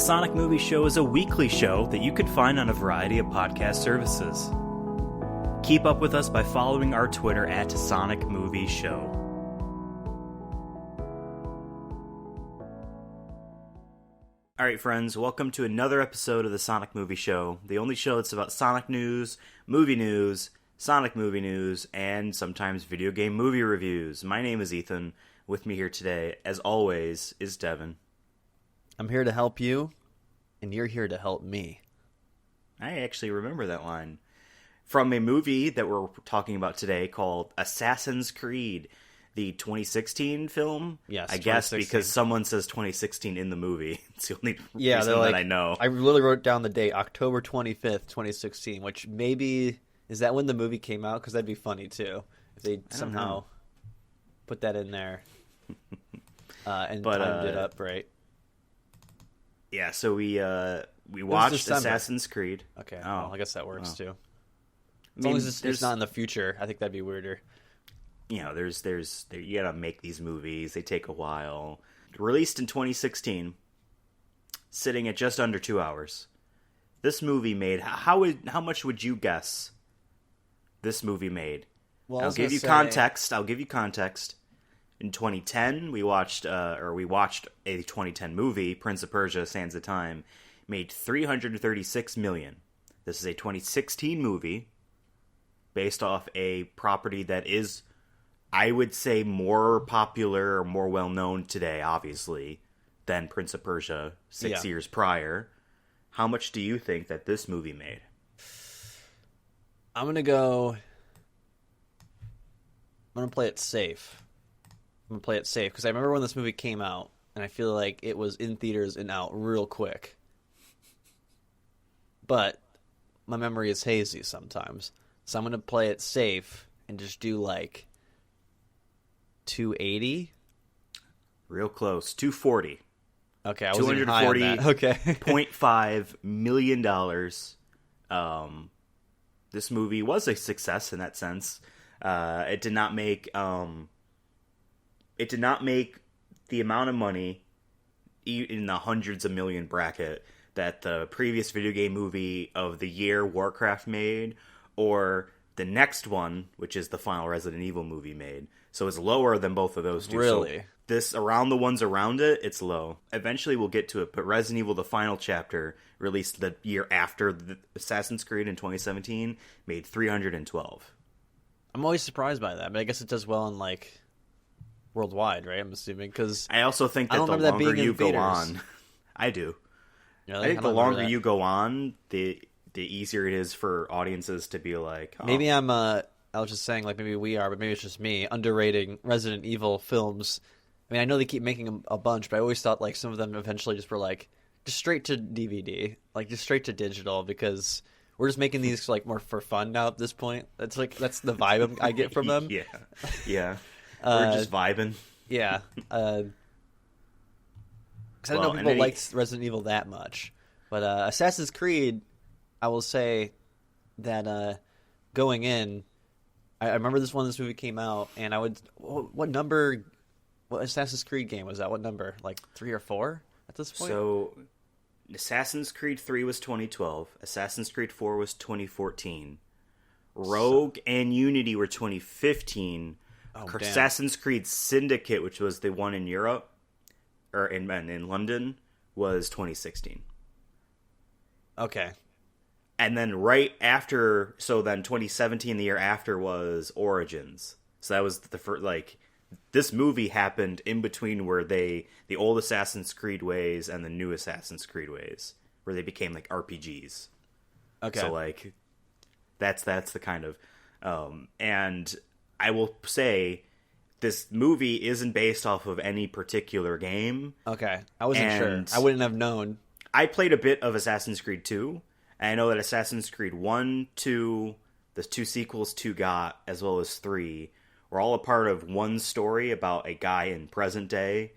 Sonic Movie Show is a weekly show that you can find on a variety of podcast services. Keep up with us by following our Twitter at Sonic Movie Show. Alright friends, welcome to another episode of the Sonic Movie Show, the only show that's about Sonic news, Sonic movie news, and sometimes video game movie reviews. My name is Ethan. With me here today, as always, is Devin. I'm here to help you, and you're here to help me. I actually remember that line. From a movie that we're talking about today called Assassin's Creed, the 2016 film. Yes, I guess because someone says 2016 in the movie. It's the only reason like, that I know. I literally wrote down the date, October 25th, 2016, which maybe... Is that when the movie came out? Because that'd be funny, too, if they somehow put that in there and timed it up right. Yeah, so we watched Assassin's Creed. Okay, well, I guess that works, too. As long as it's not in the future, I think that'd be weirder. You know, you gotta make these movies. They take a while. Released in 2016, sitting at just under 2 hours. This movie made... How much would you guess this movie made? Well, I'll give you context. In 2010, we watched a 2010 movie, Prince of Persia: Sands of Time, made $336 million. This is a 2016 movie based off a property that is, I would say, more popular or more well-known today, obviously, than Prince of Persia 6 years prior. How much do you think that this movie made? I'm going to play it safe. Because I remember when this movie came out, and I feel like it was in theaters and out real quick. But my memory is hazy sometimes. So I'm going to play it safe and just do like 280. Real close. 240. Okay, I was even high on that. Okay. $240.5 million. This movie was a success in that sense. It did not make the amount of money in the hundreds of million bracket that the previous video game movie of the year, Warcraft, made, or the next one, which is the final Resident Evil movie, made. So it's lower than both of those two. Really? So this, around the ones around it, it's low. Eventually we'll get to it, but Resident Evil, the final chapter, released the year after the Assassin's Creed in 2017, made $312. I'm always surprised by that, but I guess it does well in, like, worldwide, right? I'm assuming, because I also think that the longer you go on... I do. I think the longer you go on, the easier it is for audiences to be like... Oh. Maybe I was just saying, like, maybe we are, but maybe it's just me, underrating Resident Evil films. I mean, I know they keep making a bunch, but I always thought, like, some of them eventually just were, like, just straight to DVD. Like, just straight to digital, because we're just making these, like, more for fun now at this point. That's the vibe I get from them. Yeah. We're just vibing. Yeah. Because I didn't know people liked Resident Evil that much. But Assassin's Creed, I will say that going in, I remember this movie came out, and what Assassin's Creed game was that? What number? Like 3 or 4 at this point? So, Assassin's Creed 3 was 2012. Assassin's Creed 4 was 2014. Rogue and Unity were 2015. Assassin's Creed Syndicate, which was the one in Europe, or in London, was 2016. Okay. And then right after, so then 2017, the year after, was Origins. So that was the first, like, this movie happened in between where the old Assassin's Creed ways and the new Assassin's Creed ways, where they became, like, RPGs. Okay. So, like, that's the kind of, and I will say, this movie isn't based off of any particular game. Okay. I wasn't sure. I wouldn't have known. I played a bit of Assassin's Creed 2, and I know that Assassin's Creed 1, 2, the 2 sequels 2 got, as well as 3, were all a part of one story about a guy in present day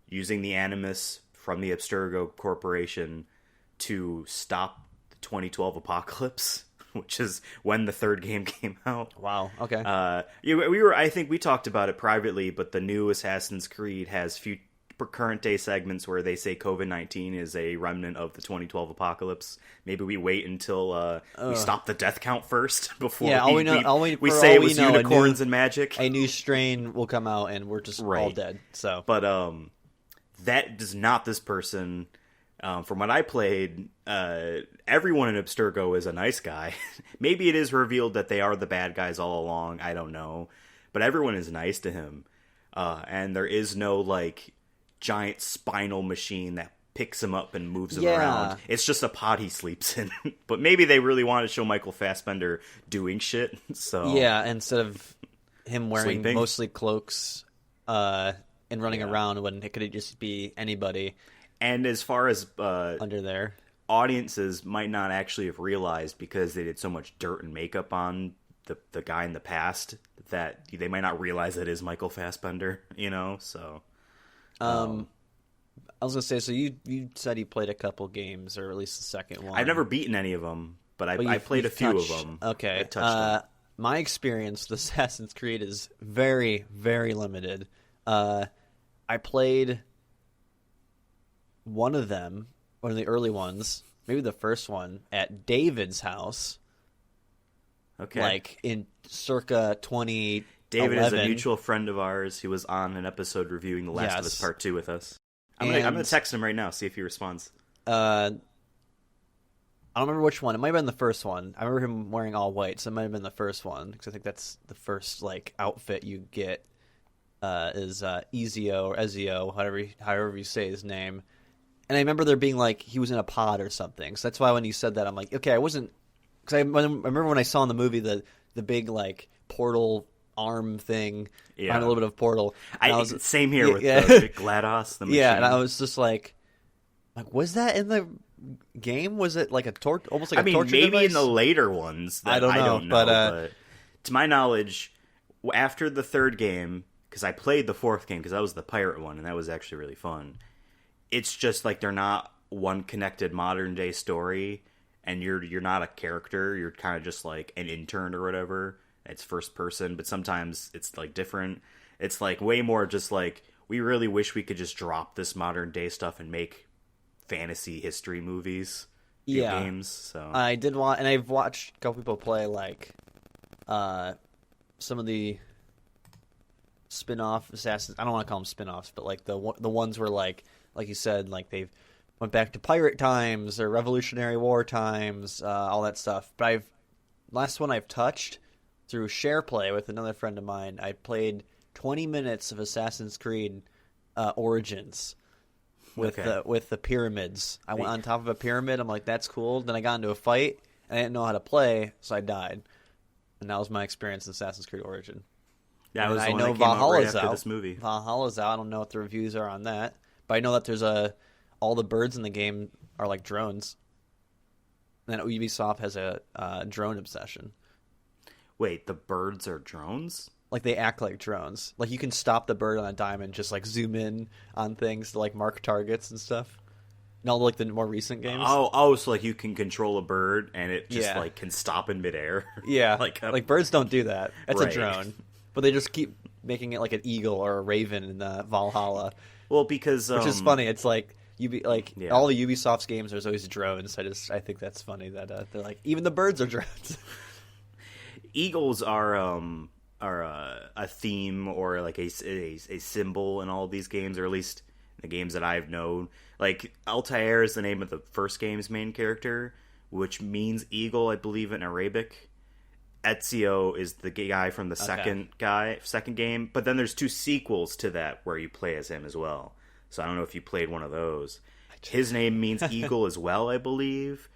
using the Animus from the Abstergo Corporation to stop the 2012 apocalypse, which is when the third game came out. Wow, okay. I think we talked about it privately, but the new Assassin's Creed has current day segments where they say COVID-19 is a remnant of the 2012 apocalypse. Maybe we wait until we stop the death count first before we say it was unicorns and magic. A new strain will come out and we're just all dead. So, but that is not this person. From what I played, everyone in Abstergo is a nice guy. Maybe it is revealed that they are the bad guys all along. I don't know, but everyone is nice to him. And there is no, like, giant spinal machine that picks him up and moves him around. It's just a pod he sleeps in. But maybe they really want to show Michael Fassbender doing shit. So yeah, instead of him wearing mostly cloaks and running around when it could just be anybody. And as far as under there, audiences might not actually have realized because they did so much dirt and makeup on the guy in the past that they might not realize it is Michael Fassbender, you know. So, I was gonna say, so you said you played a couple games, or at least the second one. I've never beaten any of them, but I played a few of them. Okay, my experience with Assassin's Creed is very, very limited. I played one of them, one of the early ones, maybe the first one, at David's house. Okay. Like in circa 2011. David is a mutual friend of ours who was on an episode reviewing The Last of Us Part 2 with us. I'm gonna text him right now, see if he responds. I don't remember which one. It might have been the first one. I remember him wearing all white, so it might have been the first one, because I think that's the first like outfit you get is Ezio or Ezio, however you say his name. And I remember there being like he was in a pod or something. So that's why when you said that, I'm like, okay, I wasn't. Because I remember when I saw in the movie the big like portal arm thing, a little bit of portal. Same here with the GLaDOS, the machine. Yeah, and I was just like, was that in the game? Was it like a almost like a torture maybe device? In the later ones. I don't know, but to my knowledge, after the third game, because I played the fourth game because that was the pirate one, and that was actually really fun. It's just like they're not one connected modern day story. And you're not a character. You're kind of just like an intern or whatever. It's first person, but sometimes it's like different. It's like way more just like we really wish we could just drop this modern day stuff and make fantasy history movies, games. So I did want, and I've watched a couple people play like some of the spin-off Assassins. I don't want to call them spin-offs, but like the ones where like you said, like they've went back to pirate times or Revolutionary War times, all that stuff. But last one I've touched through SharePlay with another friend of mine. I played 20 minutes of Assassin's Creed Origins with the pyramids. I went on top of a pyramid. I'm like, that's cool. Then I got into a fight and I didn't know how to play, so I died. And that was my experience in Assassin's Creed Origin. Yeah, I know Valhalla's out out. This movie. Valhalla's out. I don't know what the reviews are on that, but I know that there's all the birds in the game are like drones. And then Ubisoft has a drone obsession. Wait, the birds are drones? Like they act like drones. Like you can stop the bird on a dime and just like zoom in on things to like mark targets and stuff. And all like the more recent games. So like you can control a bird and it just like can stop in midair. Yeah, like birds don't do that. That's right. a drone. But they just keep making it like an eagle or a raven in Valhalla. Well, because which is funny. It's like all the Ubisoft's games, there's always drones. I think that's funny that they're like even the birds are drones. Eagles are a theme or like a symbol in all these games, or at least in the games that I've known. Like Altair is the name of the first game's main character, which means eagle, I believe, in Arabic. Ezio is the guy from the second game, but then there's 2 sequels to that where you play as him as well. So I don't know if you played one of those. His name means eagle as well, I believe.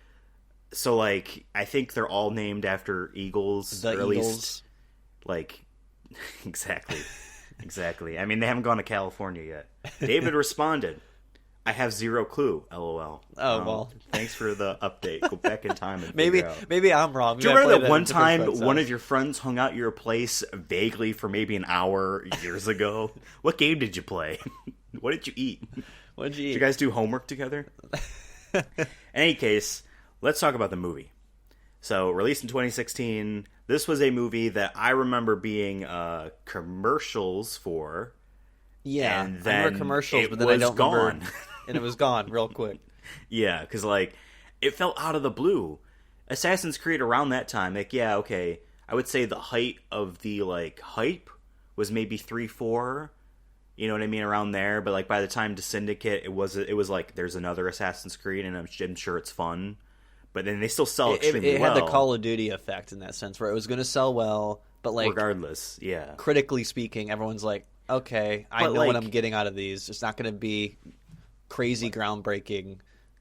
So like I think they're all named after eagles, or at Eagles. least like exactly. I mean, they haven't gone to California yet. David responded, "I have zero clue, LOL." Oh, well. Thanks for the update. Go back in time and maybe I'm wrong. Do you remember that one time one of your friends hung out your place vaguely for maybe an hour years ago? What game did you play? What did you eat? What did you eat? Did you guys do homework together? In any case, let's talk about the movie. So, released in 2016, this was a movie that I remember being commercials for, Yeah, and I then remember commercials, it but then I was don't gone. remember, and it was gone real quick. Yeah, because like it felt out of the blue. Assassin's Creed around that time, like yeah, okay, I would say the height of the like hype was maybe 3, 4. You know what I mean, around there. But like by the time to Syndicate, it was like there's another Assassin's Creed, and I'm sure it's fun. But then they still sell extremely It well. had the Call of Duty effect in that sense, where it was going to sell well, but like regardless, yeah. critically speaking, everyone's like, okay, I But, know what like- I'm getting out of these. It's not going to be crazy groundbreaking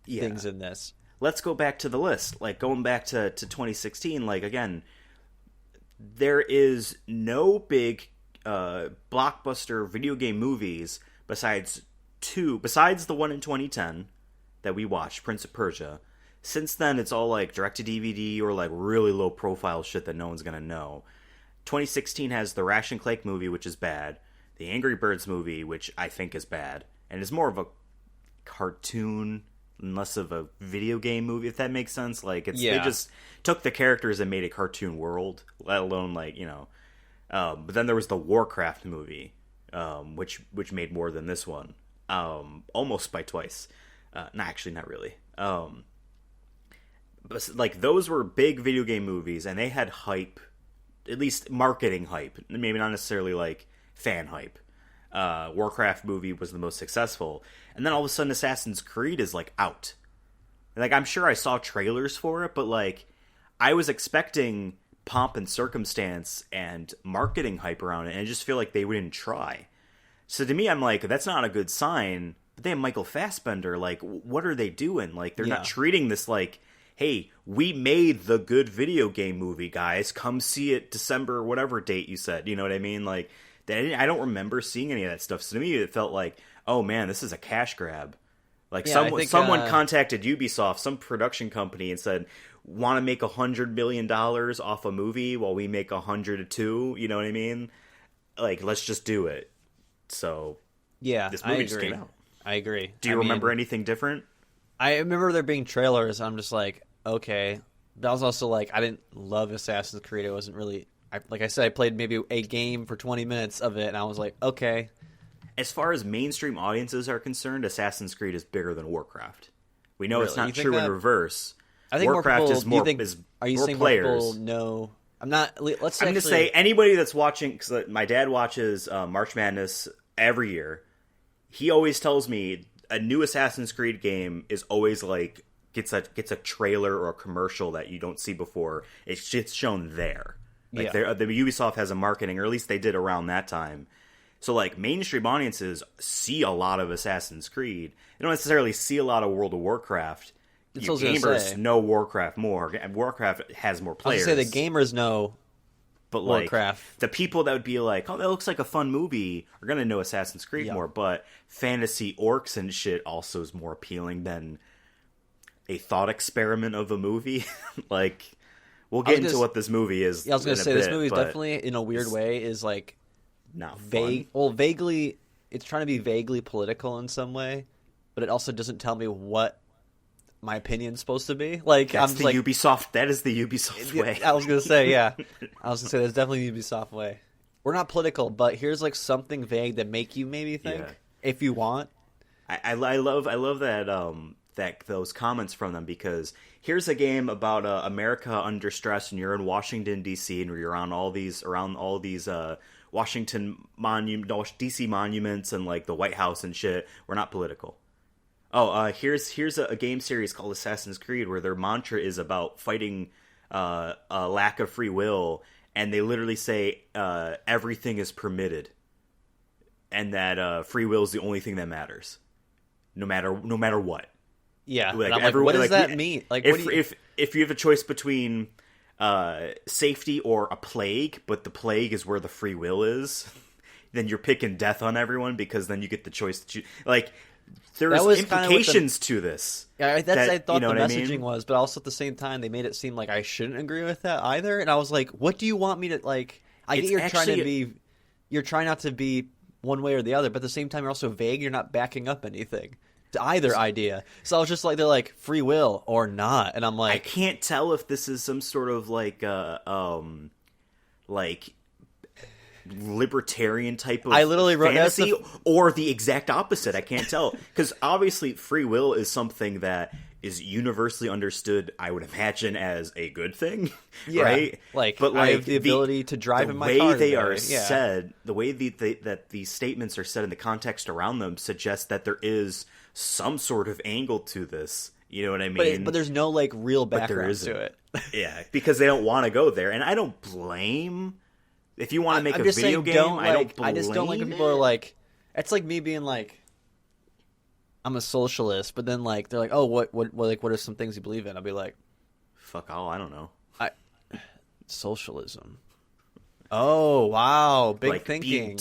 Yeah. things in this. Let's go back to the list. Like going back to 2016, like again, there is no big blockbuster video game movies besides the one in 2010 that we watched, Prince of Persia. Since then, it's all like direct to DVD or like really low profile shit that no one's gonna know. 2016 has the Ratchet and Clank movie, which is bad. The Angry Birds movie, which I think is bad, and is more of a cartoon and less of a video game movie, if that makes sense. Like they just took the characters and made a cartoon world, let alone like but then there was the Warcraft movie, which made more than this one, almost by twice. Not really. But like those were big video game movies, and they had hype, at least marketing hype, maybe not necessarily like fan hype. Warcraft movie was the most successful, and then all of a sudden Assassin's Creed is like out. Like I'm sure I saw trailers for it, but like I was expecting pomp and circumstance and marketing hype around it, and I just feel like they didn't try. So to me, I'm like, that's not a good sign. But they have Michael Fassbender. Like, what are they doing? Like, they're not treating this like, hey, we made the good video game movie, guys. Come see it December, whatever date you said. You know what I mean? Like, I don't remember seeing any of that stuff. So to me, it felt like, oh man, this is a cash grab. Like someone contacted Ubisoft, some production company, and said, want to make $100 million off a movie while we make 102? You know what I mean? Like, let's just do it. So yeah, this movie just came out. I agree. Do you remember anything different? I remember there being trailers. I'm just like, okay. But I was also like, I didn't love Assassin's Creed. It wasn't really. Like I said, I played maybe a game for 20 minutes of it, and I was like, okay. As far as mainstream audiences are concerned, Assassin's Creed is bigger than Warcraft. We know it's Really? not true in reverse. I think Warcraft more people, is more. Are you more saying players. more people know? I'm not. Let's. I'm going to say anybody that's watching, because my dad watches March Madness every year. He always tells me a new Assassin's Creed game is always like gets a trailer or a commercial that you don't see before. It's shown there. Like the Ubisoft has a marketing, or at least they did around that time. So like mainstream audiences see a lot of Assassin's Creed. They don't necessarily see a lot of World of Warcraft. Gamers know Warcraft more. Warcraft has more players. I was gonna say the gamers know. But like Warcraft. the people that would be like, oh, that looks like a fun movie, are gonna know Assassin's Creed more. But fantasy orcs and shit also is more appealing than a thought experiment of a movie. Like, we'll get into what this movie is. Yeah, I was gonna say this movie is definitely, in a weird way, is like not vague. fun. Well, vaguely, it's trying to be vaguely political in some way, but it also doesn't tell me what my opinion's supposed to be. Like, That's I'm the like, Ubisoft. That is the Ubisoft way. I was gonna say, yeah. I was gonna say that's definitely the Ubisoft way. We're not political, but here's like something vague that make you maybe think if you want. I love that those comments from them, because here's a game about America under stress, and you're in Washington D.C. and you're around all these Washington DC monuments and like the White House and shit. We're not political. Oh, here's a game series called Assassin's Creed where their mantra is about fighting a lack of free will, and they literally say everything is permitted, and that free will is the only thing that matters, no matter what. Yeah, like, I'm like, what does that mean? Like, if you have a choice between safety or a plague, but the plague is where the free will is, then you're picking death on everyone, because then you get the choice to choose. Like, there's implications to this. Yeah, I thought the messaging was, but also at the same time they made it seem like I shouldn't agree with that either. And I was like, what do you want me to like? I get you're trying not to be one way or the other, but at the same time you're also vague. You're not backing up anything to either idea. So I was just like, they're like free will or not, and I'm like, I can't tell if this is some sort of like libertarian type of I literally wrote fantasy or the exact opposite. I can't tell. Because obviously free will is something that is universally understood, I would imagine, as a good thing, right? But I have the ability to drive in my car. The way they are said, the way that these statements are said in the context around them suggests that there is some sort of angle to this. You know what I mean? But there's no like real background to it. Yeah, because they don't want to go there, and I don't blame. If you want to make a video game, I just don't like when people are like, it's like me being like, I'm a socialist, but then like they're like, oh, what are some things you believe in? I'll be like, fuck all, I don't know. Socialism. Oh wow, big like thinking.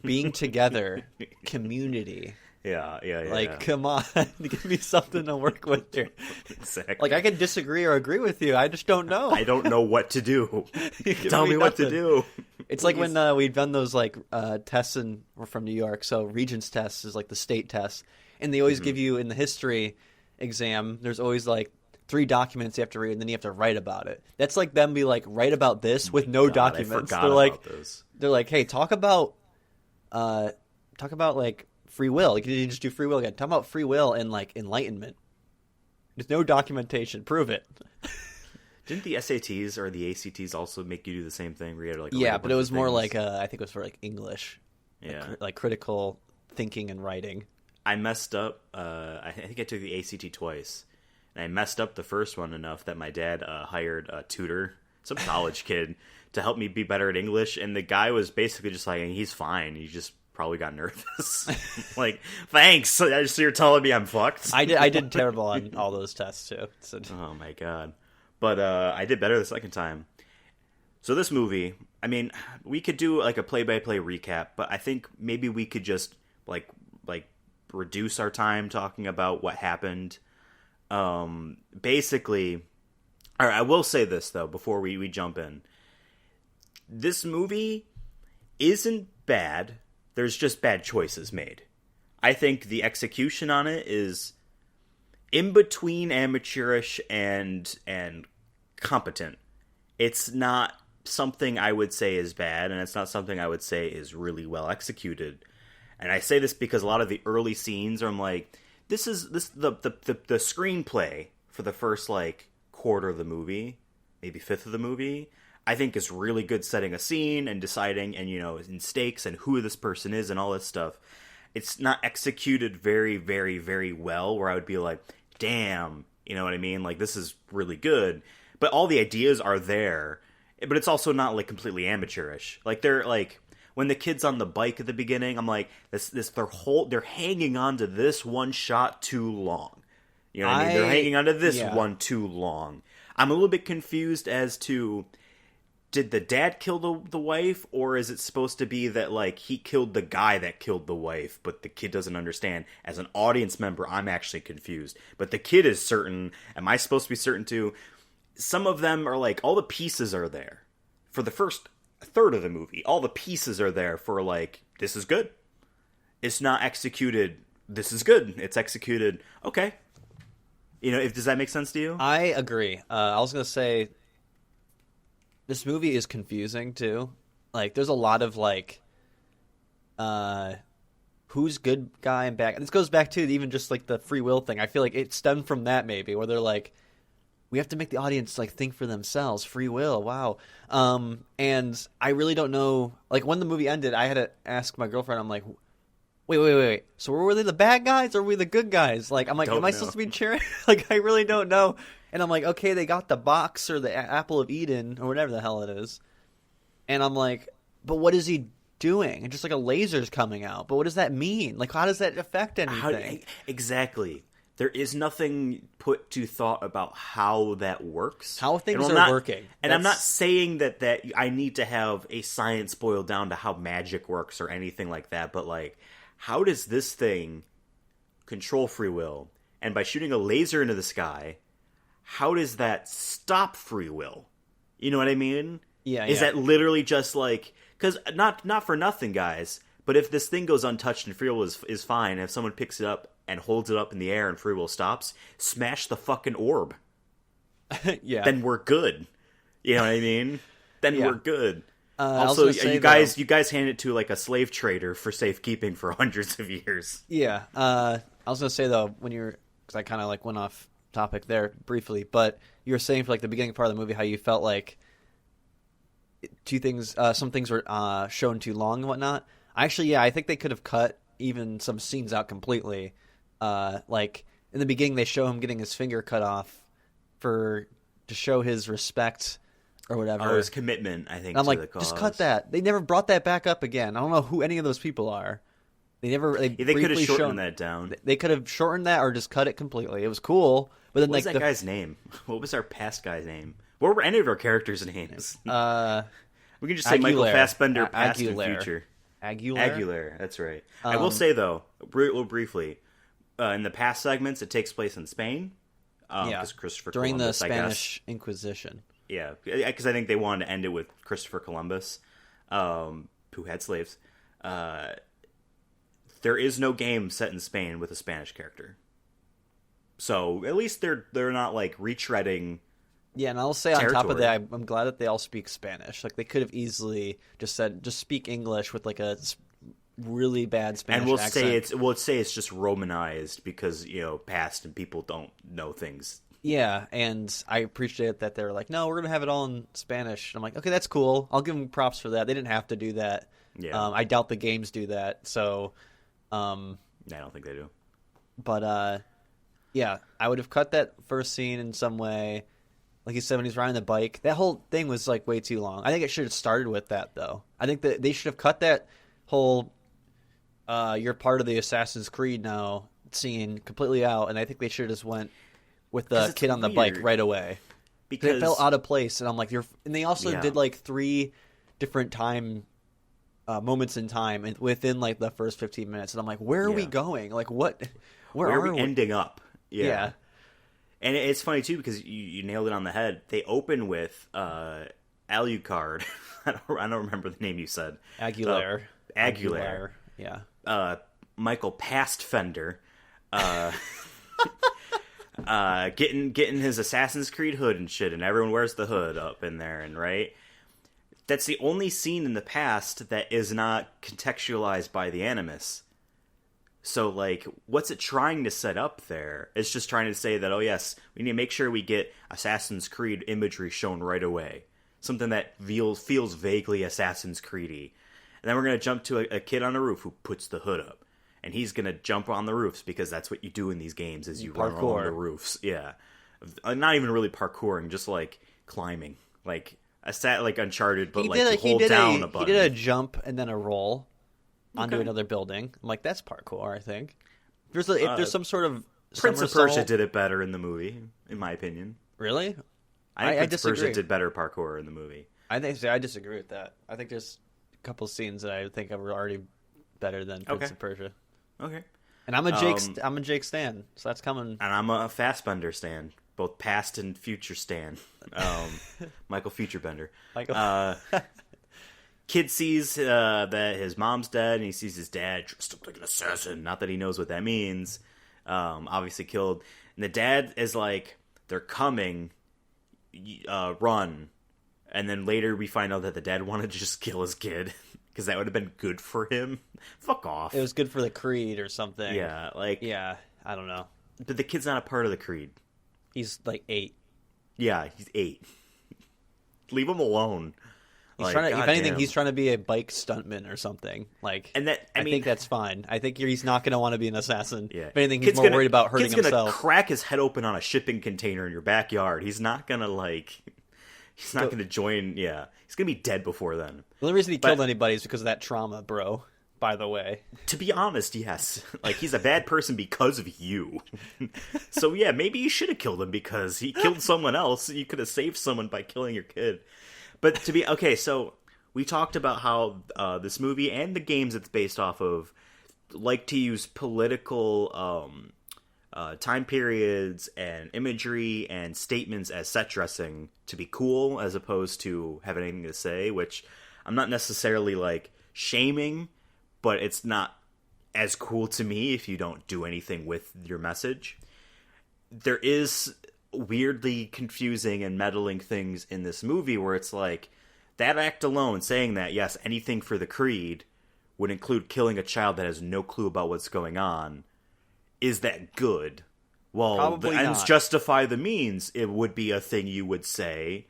Being together, community. Yeah. Like, come on, give me something to work with here. Exactly. Like, I can disagree or agree with you. I just don't know. I don't know what to do. Tell me what to do. It's like when we've done those like tests we're from New York, so Regents tests is like the state test, and they always give you in the history exam. There's always like 3 documents you have to read, and then you have to write about it. That's like them be like, write about this with no documents. I forgot about those. They're like, hey, talk about like free will. Like, you just do free will again. Talk about free will and like enlightenment. There's no documentation. Prove it. Didn't the SATs or the ACTs also make you do the same thing? Where you had to, like, yeah, but it was more like I think it was for like English. Yeah, like critical thinking and writing. I messed up. I think I took the ACT twice, and I messed up the first one enough that my dad hired a tutor, some college kid, to help me be better at English. And the guy was basically just like, he's fine. He just probably got nervous. Like, thanks. So you're telling me I'm fucked? I did terrible on all those tests too. So. Oh my god. But I did better the second time. So this movie, I mean, we could do like a play-by-play recap, but I think maybe we could just like reduce our time talking about what happened. Basically, all right, I will say this though before we jump in. This movie isn't bad. There's just bad choices made. I think the execution on it is in between amateurish and competent. It's not something I would say is bad, and it's not something I would say is really well executed. And I say this because a lot of the early scenes are, I'm like, the screenplay for the first like quarter of the movie, maybe fifth of the movie, I think is really good setting a scene and deciding, and in stakes and who this person is and all this stuff. It's not executed very, very, very well, where I would be like, damn, you know what I mean? Like, this is really good. But all the ideas are there. But it's also not like completely amateurish. Like, they're like, when the kid's on the bike at the beginning, I'm like, they're hanging on to this one shot too long. You know what I mean? They're hanging on to this one too long. I'm a little bit confused as to, did the dad kill the wife, or is it supposed to be that like he killed the guy that killed the wife, but the kid doesn't understand? As an audience member, I'm actually confused. But the kid is certain. Am I supposed to be certain too? Some of them are like, all the pieces are there. For the first third of the movie, all the pieces are there for like, this is good. It's not executed, this is good. It's executed, okay. Does that make sense to you? I agree. I was going to say, this movie is confusing too. Like, there's a lot of like, who's good guy and bad. And this goes back to even just like the free will thing. I feel like it stemmed from that maybe, where they're like, we have to make the audience like think for themselves. Free will, wow. And I really don't know. Like, when the movie ended, I had to ask my girlfriend. I'm like, wait. So were they the bad guys or were we the good guys? Like, I'm like, am I supposed to be cheering? Like, I really don't know. And I'm like, okay, they got the box or the apple of Eden or whatever the hell it is. And I'm like, but what is he doing? And just like a laser's coming out. But what does that mean? Like, how does that affect anything? Exactly. There is nothing put to thought about how that works. How things are working. And I'm not saying that I need to have a science boiled down to how magic works or anything like that. But like, how does this thing control free will? And by shooting a laser into the sky, how does that stop free will? You know what I mean? Yeah. Is that literally just like, because not for nothing, guys, but if this thing goes untouched and free will is fine, if someone picks it up and holds it up in the air and free will stops, smash the fucking orb. Yeah. Then we're good. You know what I mean? Then we're good. Also, you guys hand it to like a slave trader for safekeeping for hundreds of years. Yeah. I was gonna say though, because I kind of like went off topic there briefly, but you were saying for like the beginning part of the movie how you felt like some things were shown too long and whatnot. Actually, I think they could have cut even some scenes out completely. Like in the beginning, they show him getting his finger cut off to show his respect or whatever. Or his commitment, I think. And I'm to like, the cause. just cut that. They never brought that back up again. I don't know who any of those people are. They could have shortened that down. They could have shortened that or just cut it completely. It was cool, but then what was that guy's name? What was our past guy's name? What were any of our characters' names? We can just say Michael Fassbender, past and future. Aguilar, that's right. I will say though, real briefly, in the past segments, it takes place in Spain. Because Christopher during Columbus, the Spanish Inquisition. Yeah, because I think they wanted to end it with Christopher Columbus, who had slaves. There is no game set in Spain with a Spanish character, so at least they're not like retreading. Yeah, and I'll say on top of that, I'm glad that they all speak Spanish. Like they could have easily just said, just speak English with like a really bad Spanish accent. And we'll say it's just Romanized because past and people don't know things. Yeah, and I appreciate that they're like, no, we're gonna have it all in Spanish. And I'm like, okay, that's cool. I'll give them props for that. They didn't have to do that. Yeah, I doubt the games do that. So, I don't think they do. But yeah, I would have cut that first scene in some way. Like you said, when he's riding the bike, that whole thing was like way too long. I think it should have started with that, though. I think that they should have cut that whole "you're part of the Assassin's Creed now" scene completely out, and I think they should have just went with the kid on the bike right away because it felt out of place. And I'm like, and they also did like 3 different moments in time within like the first 15 minutes, and I'm like, where are we going? Like, what? Where are we ending up? Yeah. And it's funny, too, because you nailed it on the head. They open with Alucard. I don't remember the name you said. Aguilar. Yeah. Michael Pastfender. Getting his Assassin's Creed hood and shit, and everyone wears the hood up in there, and right? That's the only scene in the past that is not contextualized by the Animus. So, like, what's it trying to set up there? It's just trying to say that, oh, yes, we need to make sure we get Assassin's Creed imagery shown right away. Something that feels vaguely Assassin's Creed-y. And then we're going to jump to a kid on a roof who puts the hood up. And he's going to jump on the roofs, because that's what you do in these games, is you run along the roofs. Yeah. Not even really parkouring, just, like, climbing. Like Uncharted, but, you hold down a button. He did a jump and then a roll onto another building. I'm like, that's parkour, I think. If there's some sort of Prince of Persia did it better in the movie, in my opinion. Really? I think Prince of Persia did better parkour in the movie. I disagree with that. I think there's a couple scenes that I think are already better than Prince of Persia. Okay. And I'm a Jake stan, so that's coming. And I'm a Fassbender stan, both past and future stan. Michael Futurebender. Kid sees that his mom's dead, and he sees his dad dressed up like an assassin. Not that he knows what that means. Obviously killed. And the dad is like, they're coming, run. And then later we find out that the dad wanted to just kill his kid, because that would have been good for him. Fuck off. It was good for the Creed or something. Yeah, Yeah, I don't know. But the kid's not a part of the Creed. He's like 8. Yeah, he's 8. Leave him alone. He's if anything, he's trying to be a bike stuntman or something. Like, and I think that's fine. I think he's not going to want to be an assassin. Yeah. If anything, he's more worried about hurting himself. He's going to crack his head open on a shipping container in your backyard. He's not going to he's not going to join. Yeah, he's going to be dead before then. The only reason he killed anybody is because of that trauma, bro. By the way, to be honest, yes. He's a bad person because of you. So yeah, maybe you should have killed him because he killed someone else. You could have saved someone by killing your kid. But so we talked about how this movie and the games it's based off of like to use political time periods and imagery and statements as set dressing to be cool, as opposed to have anything to say, which I'm not necessarily shaming, but it's not as cool to me if you don't do anything with your message. There is weirdly confusing and meddling things in this movie where it's like that act alone, saying that, yes, anything for the creed would include killing a child that has no clue about what's going on, is that good? Well, Probably the ends not. justify the means, it would be a thing you would say.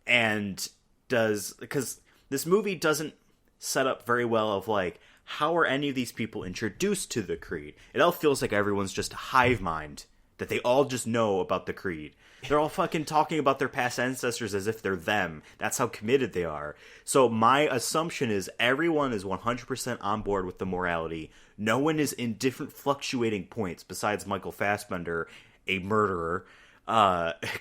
And because this movie doesn't set up very well of, like, how are any of these people introduced to the creed? It all feels like everyone's just a hive mind, that they all just know about the creed. They're all fucking talking about their past ancestors as if they're them. That's how committed they are. So my assumption is everyone is 100% on board with the morality. No one is in different fluctuating points besides Michael Fassbender, a murderer,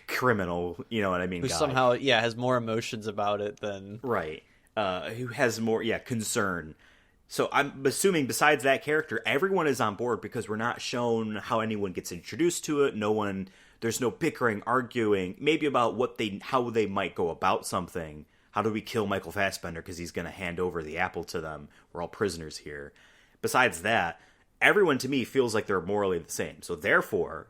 criminal, you know what I mean, Who guy. somehow, has more emotions about it than... Right. Who has more, concern. So I'm assuming besides that character, everyone is on board because we're not shown how anyone gets introduced to it. There's no bickering, arguing, maybe about how they might go about something. How do we kill Michael Fassbender because he's going to hand over the apple to them? We're all prisoners here. Besides that, everyone to me feels like they're morally the same. So therefore,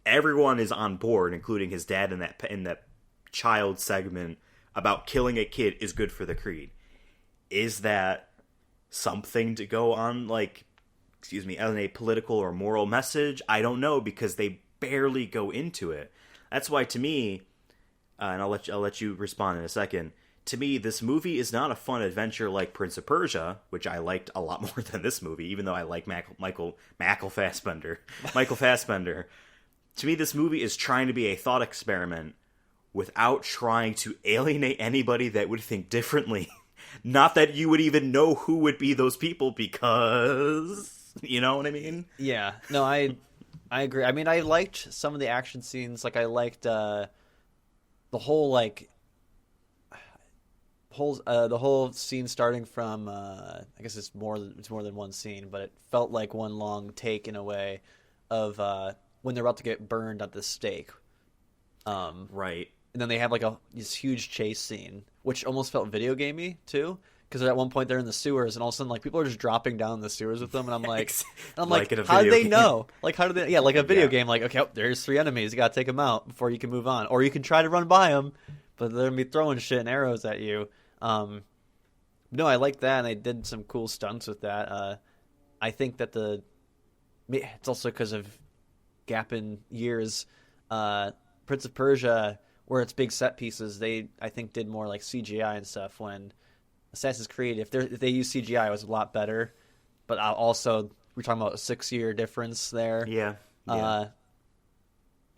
everyone is on board, including his dad in that child segment about killing a kid is good for the creed. Is that something to go on, like, on a political or moral message? I don't know, because they barely go into it. That's why, to me, and I'll let you respond in a second. To me, this movie is not a fun adventure like Prince of Persia, which I liked a lot more than this movie, even though I like Michael Fassbender. Michael Fassbender. To me, this movie is trying to be a thought experiment without trying to alienate anybody that would think differently. Not that you would even know who would be those people, because... You know what I mean? Yeah. No, I agree. I mean, I liked some of the action scenes. Like, I liked the whole, like... the whole scene starting from... I guess it's more than one scene, but it felt like one long take, in a way, of when they're about to get burned at the stake. Right. And then they have, like, this huge chase scene, which almost felt video gamey too, because at one point they're in the sewers, and all of a sudden, like, people are just dropping down the sewers with them, and I'm like, how do they know? Like, how do they? Yeah, like a video game. Like, okay, there's 3 enemies, you gotta take them out before you can move on, or you can try to run by them, but they're gonna be throwing shit and arrows at you. No, I like that, and they did some cool stunts with that. I think that it's also because of gap in years. Prince of Persia, where it's big set pieces, I think did more like CGI and stuff. When Assassin's Creed, if they use CGI, it was a lot better. But also, we're talking about a 6-year difference there. Yeah. I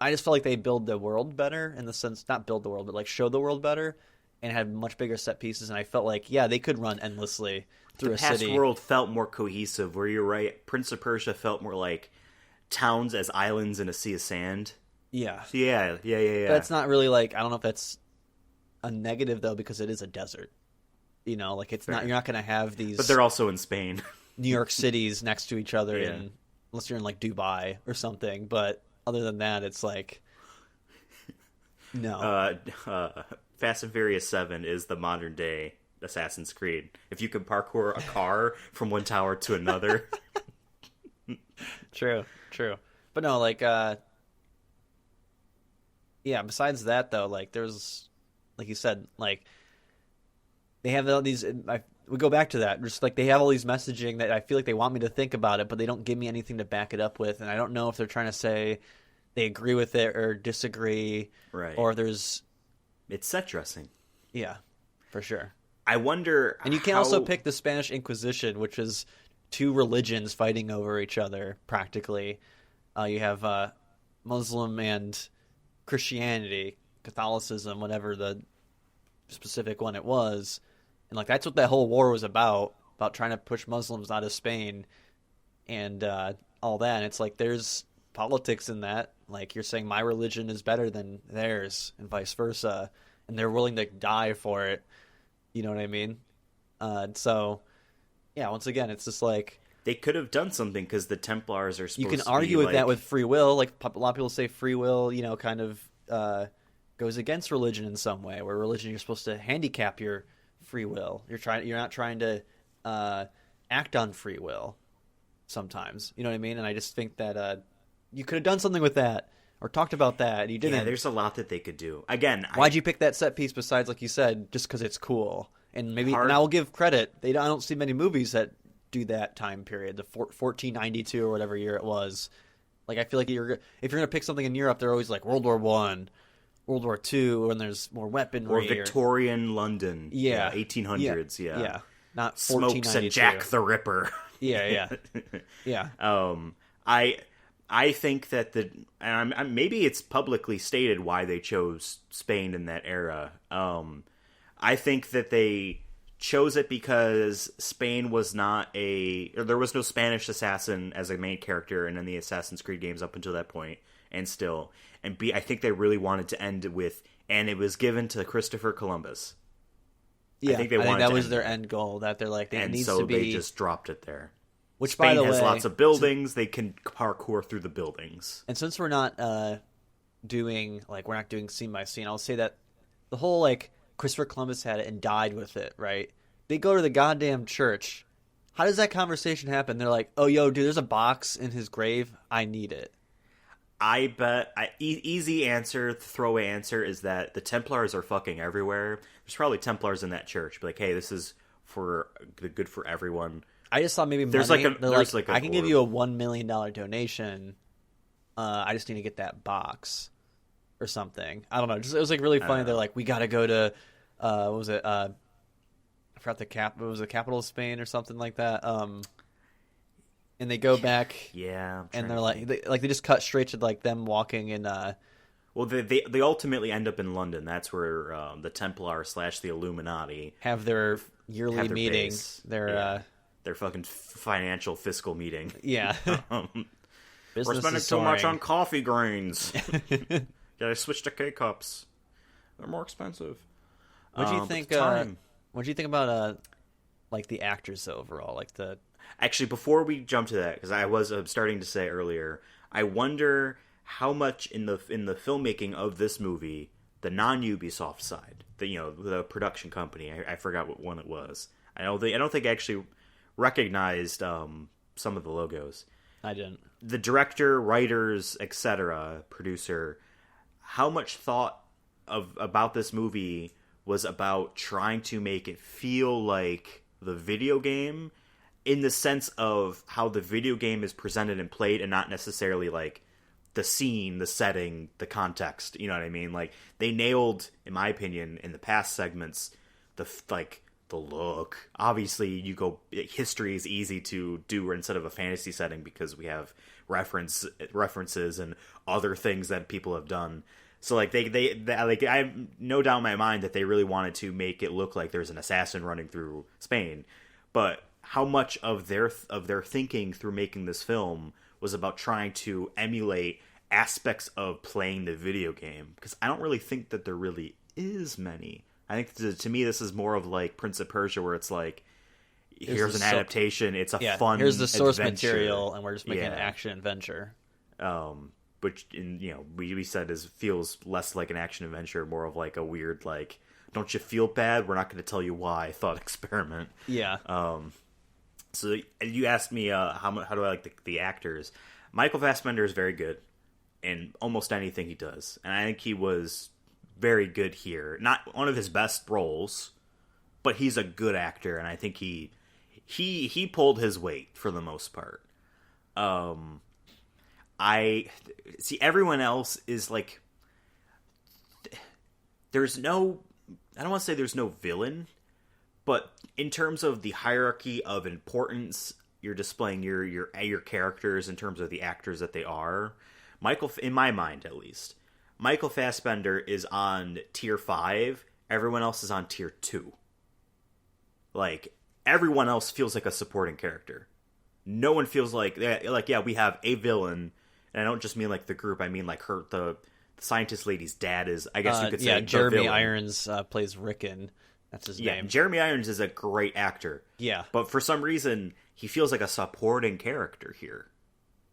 just felt like they build the world better, in the sense, not build the world, but like show the world better, and had much bigger set pieces. And I felt like, they could run endlessly through a city. The past world felt more cohesive, where you're right. Prince of Persia felt more like towns as islands in a sea of sand. Yeah. Yeah. But it's not really like, I don't know if that's a negative, though, because it is a desert. You know, like, it's not, you're not going to have these... But they're also in Spain. New York cities next to each other, unless you're in, like, Dubai or something. But other than that, it's like... No. Fast and Furious 7 is the modern-day Assassin's Creed. If you can parkour a car from one tower to another... True. But no, like... besides that, though, like, there's, like you said, like, they have all these, we go back to that, just, like, they have all these messaging that I feel like they want me to think about it, but they don't give me anything to back it up with, and I don't know if they're trying to say they agree with it or disagree, right? Or there's... It's set dressing. Yeah, for sure. I wonder And you can also pick the Spanish Inquisition, which is 2 religions fighting over each other, practically. You have Muslim and... Christianity, Catholicism, whatever the specific one it was, and like that's what that whole war was about trying to push Muslims out of Spain and all that. And it's like there's politics in that. Like, you're saying my religion is better than theirs and vice versa, and they're willing to die for it. You know what I mean? So yeah, once again, it's just like they could have done something, because the Templars are supposed to be... You can argue with that with free will. Like, a lot of people say free will, kind of goes against religion in some way, where religion, you're supposed to handicap your free will. You're not trying to act on free will sometimes. You know what I mean? And I just think that you could have done something with that, or talked about that, and you didn't. Yeah, there's a lot that they could do. Again, Why'd you pick that set piece besides, like you said, just because it's cool? And maybe, Hard. and I will give credit. I don't see many movies that do that time period, the 1492 or whatever year it was. Like, I feel like if you're gonna pick something in Europe, they're always like World War One, World War Two, and there's more weaponry. Or Victorian London. Yeah. 1800s, yeah. Not Smokes and 1492. Jack the Ripper. Yeah. I think that maybe it's publicly stated why they chose Spain in that era. I think that they chose it because Spain was there was no Spanish assassin as a main character in the Assassin's Creed games up until that point, and still. And B, I think they really wanted to end it with, and it was given to Christopher Columbus. Yeah, I think that was their end goal. That they're like, it needs to be. They just dropped it there. Which, Spain by the has way, lots of buildings. They can parkour through the buildings. And since we're not doing scene by scene, I'll say that the whole like Christopher Columbus had it and died with it, right? They go to the goddamn church. How does that conversation happen? They're like, "Oh, yo, dude, there's a box in his grave. I need it." I bet easy answer, throwaway answer is that the Templars are fucking everywhere. There's probably Templars in that church. Be like, hey, this is for the good for everyone. I just thought maybe there's money. I can give you a $1 million donation. I just need to get that box or something. I don't know. It was like really funny. They're like, we got to go to what was it? I forgot it was the capital of Spain or something like that. And they go back. Yeah, and they're like, they just cut straight to like them walking in. Well, they ultimately end up in London. That's where the Templar / the Illuminati have their yearly meeting. Base. Their fucking financial fiscal meeting. Yeah. We're spending so much on coffee grains. Gotta switch to K-cups. They're more expensive. What do you think? What do you think about like the actors though, overall? Like the actually, before we jump to that, because I was starting to say earlier, I wonder how much in the filmmaking of this movie, the non-Ubisoft side, the production company, I forgot what one it was. I don't think I actually recognized some of the logos. I didn't. The director, writers, etc., producer, how much thought about this movie was about trying to make it feel like the video game, in the sense of how the video game is presented and played, and not necessarily like the scene, the setting, the context. You know what I mean? Like, they nailed, in my opinion, in the past segments, the look. Obviously, history is easy to do instead of a fantasy setting because we have references and other things that people have done. So like they I have no doubt in my mind that they really wanted to make it look like there's an assassin running through Spain. But how much of their thinking through making this film was about trying to emulate aspects of playing the video game? Because I don't really think that there really is many. I think to me this is more of like Prince of Persia, where it's like, here's an adaptation. It's a fun. Here's the source adventure. Material, and we're just making an action adventure. Which we said feels less like an action adventure, more of like a weird like, don't you feel bad? We're not going to tell you why. Thought experiment. Yeah. So you asked me how do I like the actors? Michael Fassbender is very good in almost anything he does, and I think he was very good here. Not one of his best roles, but he's a good actor, and I think he pulled his weight for the most part. I see everyone else is like, I don't want to say there's no villain, but in terms of the hierarchy of importance, you're displaying your characters in terms of the actors that they are. In my mind at least, Michael Fassbender is on tier 5. Everyone else is on tier 2. Like, everyone else feels like a supporting character. No one feels like we have a villain, and I don't just mean like the group. I mean like the scientist lady's dad is. I guess you could say Jeremy Irons plays Rickon. That's his name. Jeremy Irons is a great actor. Yeah, but for some reason he feels like a supporting character here.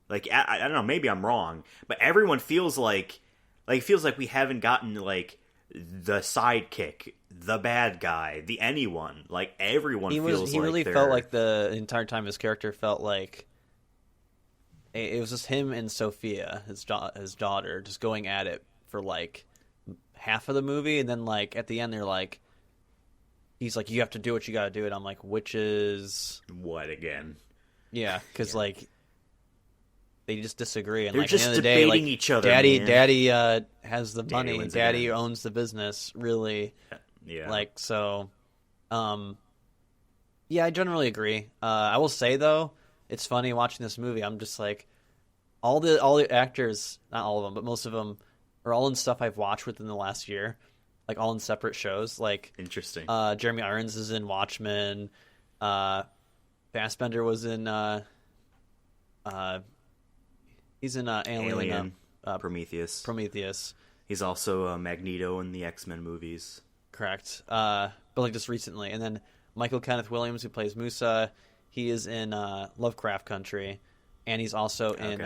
Like I don't know, maybe I'm wrong, but everyone feels like we haven't gotten like the sidekick, the bad guy, the anyone. Like everyone feels like he really felt like the entire time his character felt like it was just him and Sophia, his daughter, just going at it for like half of the movie, and then like at the end they're like, he's like, you have to do what you got to do, and I'm like, which is what again? Yeah, because like they just disagree, and they're like just at the end of the day, debating like, each other. Daddy has the money. wins Daddy again. owns the business. Really, Yeah. like so. Yeah, I generally agree. I will say though, it's funny watching this movie. I'm just like, all the actors, not all of them, but most of them, are all in stuff I've watched within the last year, like all in separate shows. Like Interesting. Jeremy Irons is in Watchmen. Fassbender was in. He's in Alien. Prometheus. Prometheus. He's also Magneto in the X-Men movies. Correct. But like just recently, and then Michael Kenneth Williams, who plays Musa, he is in Lovecraft Country, and he's also in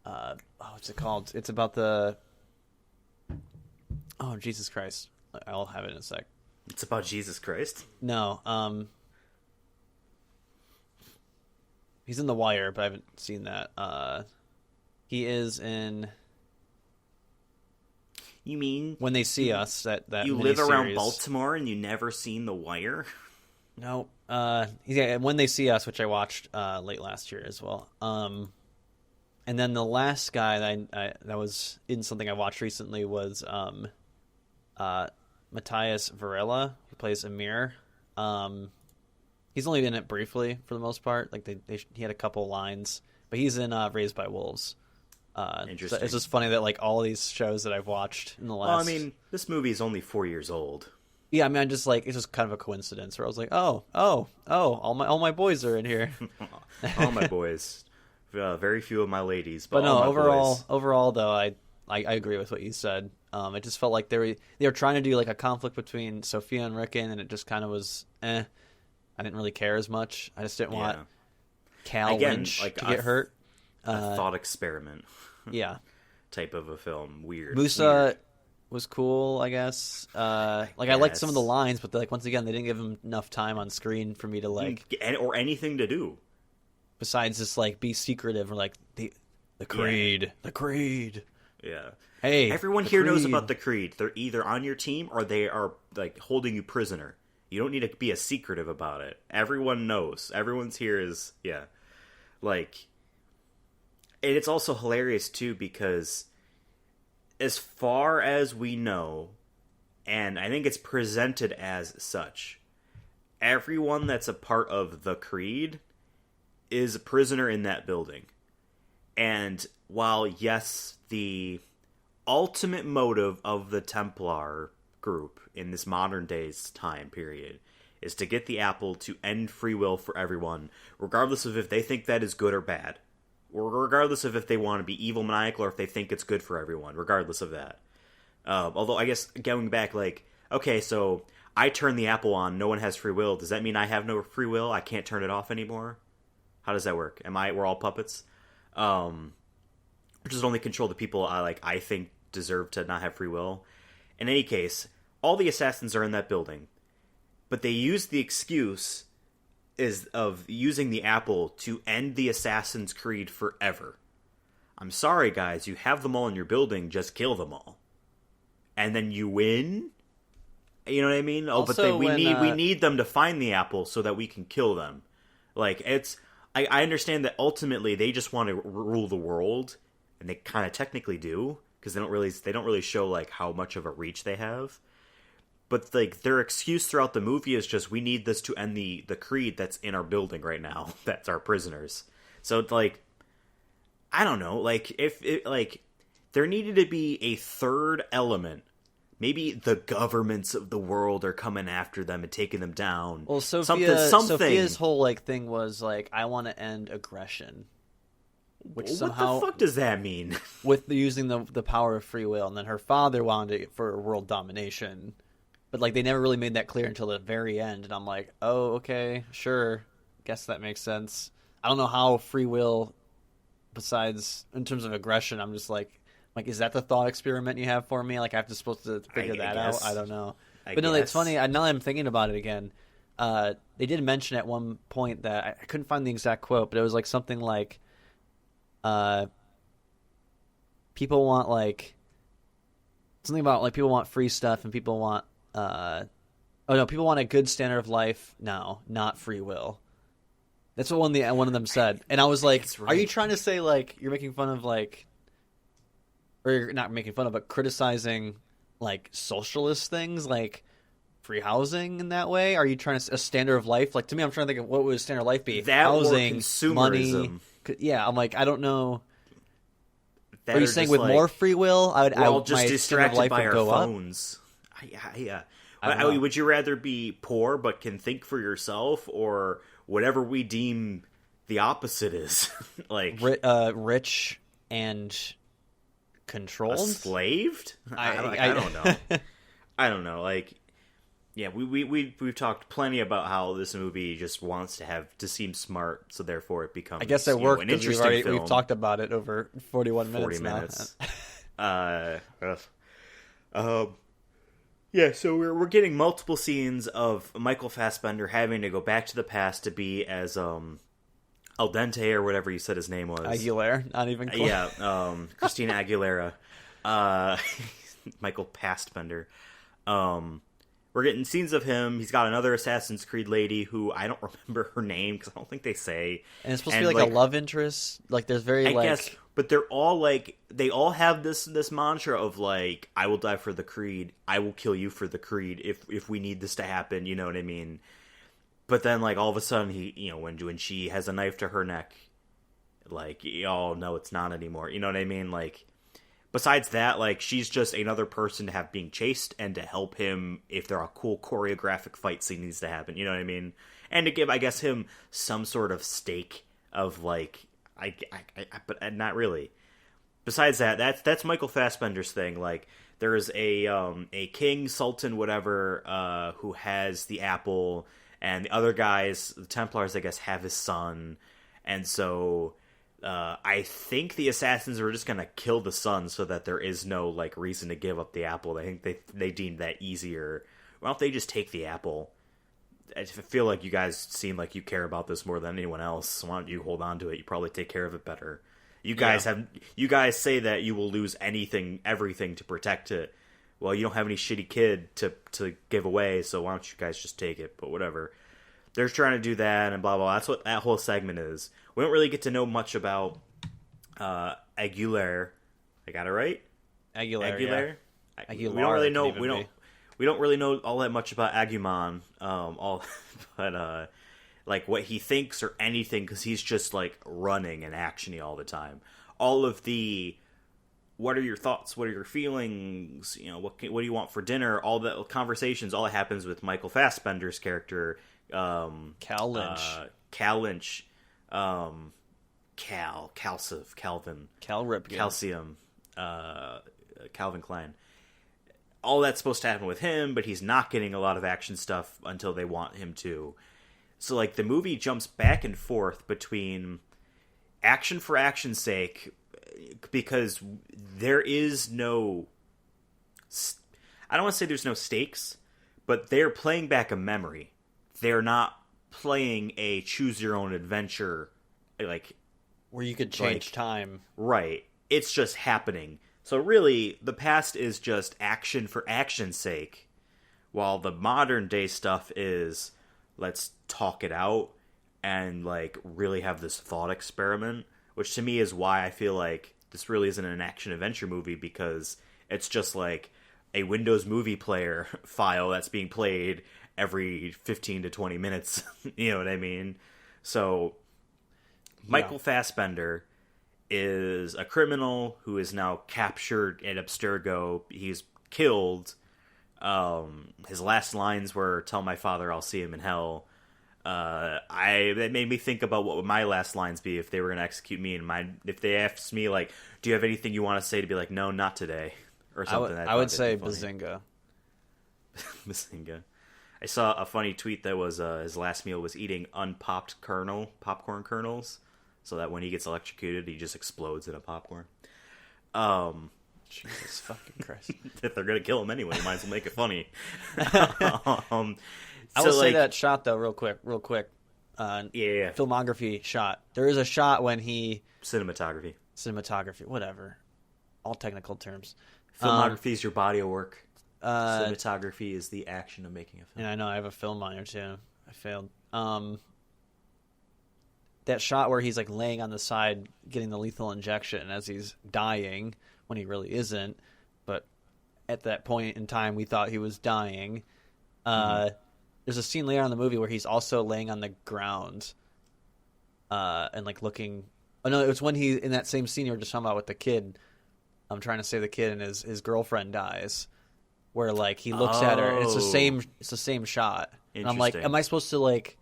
what's it called? It's about the Jesus Christ. I'll have it in a sec. It's about Jesus Christ? No, he's in The Wire, but I haven't seen that. He is in. You mean When They See Us, that you live around miniseries. Baltimore and you never seen The Wire? No, yeah, When They See Us, which I watched late last year as well. And then the last guy that was in something I watched recently was Matthias Varela, who plays Amir. He's only in it briefly for the most part. Like he had a couple lines, but he's in Raised by Wolves. Interesting. So it's just funny that like all these shows that I've watched in the last. Well, I mean, this movie is only 4 years old. Yeah, I mean, it's just kind of a coincidence where I was like, oh, all my boys are in here. All my boys. Very few of my ladies, but But no, all my boys. overall though, I agree with what you said. It just felt like they were trying to do like a conflict between Sophia and Rickon, and it just kind of was I didn't really care as much. I just didn't want Cal Lynch to get hurt. A thought experiment. Yeah. Type of a film. Weird. Musa was cool, I guess. I liked some of the guess. lines, but like once again, they didn't give him enough time on screen for me to like. Or anything to do. Besides just like be secretive or like the creed, the creed. Yeah. Hey, Everyone the here knows creed. about the Creed. They're either on your team or they are like holding you prisoner. You don't need to be as secretive about it. Everyone knows. Everyone's here is like. And it's also hilarious too because as far as we know, and I think it's presented as such, everyone that's a part of the Creed is a prisoner in that building. And while, yes, the ultimate motive of the Templar group in this modern day's time period is to get the apple to end free will for everyone, regardless of if they think that is good or bad, or regardless of if they want to be evil, maniacal, or if they think it's good for everyone, regardless of that. Although, I guess, going back, like, okay, so I turn the apple on, no one has free will. Does that mean I have no free will? I can't turn it off anymore? How does that work? We're all puppets? Which is only control the people I think deserve to not have free will. In any case, all the assassins are in that building, but they use the excuse of using the apple to end the Assassin's Creed forever. I'm sorry, guys, you have them all in your building, just kill them all. And then you win? You know what I mean? Also, we need them to find the apple so that we can kill them. Like, I understand that ultimately they just want to rule the world, and they kind of technically do, because they don't really show like how much of a reach they have. But like their excuse throughout the movie is just, we need this to end the Creed that's in our building right now. That's our prisoners. So it's like, I don't know, like if there needed to be a third element. Maybe the governments of the world are coming after them and taking them down. Well, something. Sophia's whole like thing was like, I want to end aggression. Which what somehow, the fuck does that mean? with using the power of free will, and then her father wanted it for world domination. But like they never really made that clear until the very end, and I'm like, oh, okay, sure, guess that makes sense. I don't know how free will, besides in terms of aggression, I'm just like, is that the thought experiment you have for me? Like I have to supposed to figure that out? I don't know. But no, it's funny. Now that I'm thinking about it again, they did mention at one point that I couldn't find the exact quote, but it was like something like, uh, people want like something about like people want free stuff and people want people want a good standard of life. No, not free will. That's what one of them said, and I was like, right. "Are you trying to say like you're making fun of like, or you're not making fun of, but criticizing like socialist things like free housing in that way? Are you trying to a standard of life? Like to me, I'm trying to think of what would standard of life be? That housing, or consumerism. money. Yeah, I'm like I don't know. That are you saying with like, more free will, we're all my just distracted life by would our go phones? Yeah. Would you rather be poor but can think for yourself, or whatever we deem the opposite is? Like rich and controlled, enslaved? I don't know. I don't know. Like, yeah, we've talked plenty about how this movie just wants to seem smart, so therefore it becomes. I guess it worked an because interesting film. We've talked about it over 41 minutes. 40 minutes. Yeah, so we're getting multiple scenes of Michael Fassbender having to go back to the past to be as al dente or whatever you said his name was. Aguilera, not even close. Yeah, Christina Aguilera. Michael Fassbender. We're getting scenes of him. He's got another Assassin's Creed lady who I don't remember her name because I don't think they say. And it's supposed to be like a love interest. Like there's very I guess, but they're all like they all have this mantra of like, I will die for the creed, I will kill you for the creed if we need this to happen. You know what I mean? But then like all of a sudden when she has a knife to her neck, like oh no, it's not anymore. You know what I mean? Like. Besides that, like, she's just another person to have being chased and to help him if there are cool choreographic fight scene needs to happen. You know what I mean? And to give, I guess, him some sort of stake of, like, but not really. Besides that, that's Michael Fassbender's thing. Like, there's a king, sultan, whatever, who has the apple, and the other guys, the Templars, I guess, have his son. And so... I think the assassins were just gonna kill the son so that there is no like reason to give up the apple. I think they deemed that easier. Why don't they just take the apple? I feel like you guys seem like you care about this more than anyone else. So why don't you hold on to it? You probably take care of it better. You guys say that you will lose everything to protect it. Well, you don't have any shitty kid to give away, so why don't you guys just take it? But whatever. They're trying to do that and blah, blah, blah. That's what that whole segment is. We don't really get to know much about Aguilera. I got it right? Aguilera. Yeah. Aguilar, we don't really know. We don't really know all that much about Agumon. But like what he thinks or anything, because he's just like running and actiony all the time. All of the what are your thoughts? What are your feelings? What do you want for dinner? All the conversations. All that happens with Michael Fassbender's character. Cal Lynch. Calvin. Cal Ripken. Calcium. Calvin Klein. All that's supposed to happen with him, but he's not getting a lot of action stuff until they want him to. So, like, the movie jumps back and forth between action for action's sake, because there is no... I don't want to say there's no stakes, but they're playing back a memory. They're not playing a choose-your-own-adventure, like... Where you could change time. Right. It's just happening. So really, the past is just action for action's sake, while the modern-day stuff is, let's talk it out and, like, really have this thought experiment, which to me is why I feel like this really isn't an action-adventure movie, because it's just, like, a Windows Movie Player file that's being played every 15 to 20 minutes. You know what I mean? So, Michael Fassbender is a criminal who is now captured at Abstergo. He's killed. His last lines were, "Tell my father I'll see him in hell." That made me think about what would my last lines be if they were going to execute me. If they asked me, like, do you have anything you want to say, to be like, no, not today, or something. I would say Bazinga. Bazinga. I saw a funny tweet that was his last meal was eating unpopped popcorn kernels, so that when he gets electrocuted, he just explodes in a popcorn. Jesus fucking Christ. If they're going to kill him anyway, you might as well make it funny. I will say that shot, though, real quick. Yeah. filmography shot. There is a shot when he Cinematography, whatever, all technical terms. filmography is your body of work. Cinematography is the action of making a film. And I know I have a film minor too. I failed. That shot where he's like laying on the side getting the lethal injection as he's dying when he really isn't, but at that point in time we thought he was dying. There's a scene later on in the movie where he's also laying on the ground and like looking. Oh no, it's when he in that same scene you were just talking about with the kid. I'm trying to save the kid and his girlfriend dies. Where like he looks at her and it's the same shot. And I'm like, am I supposed to like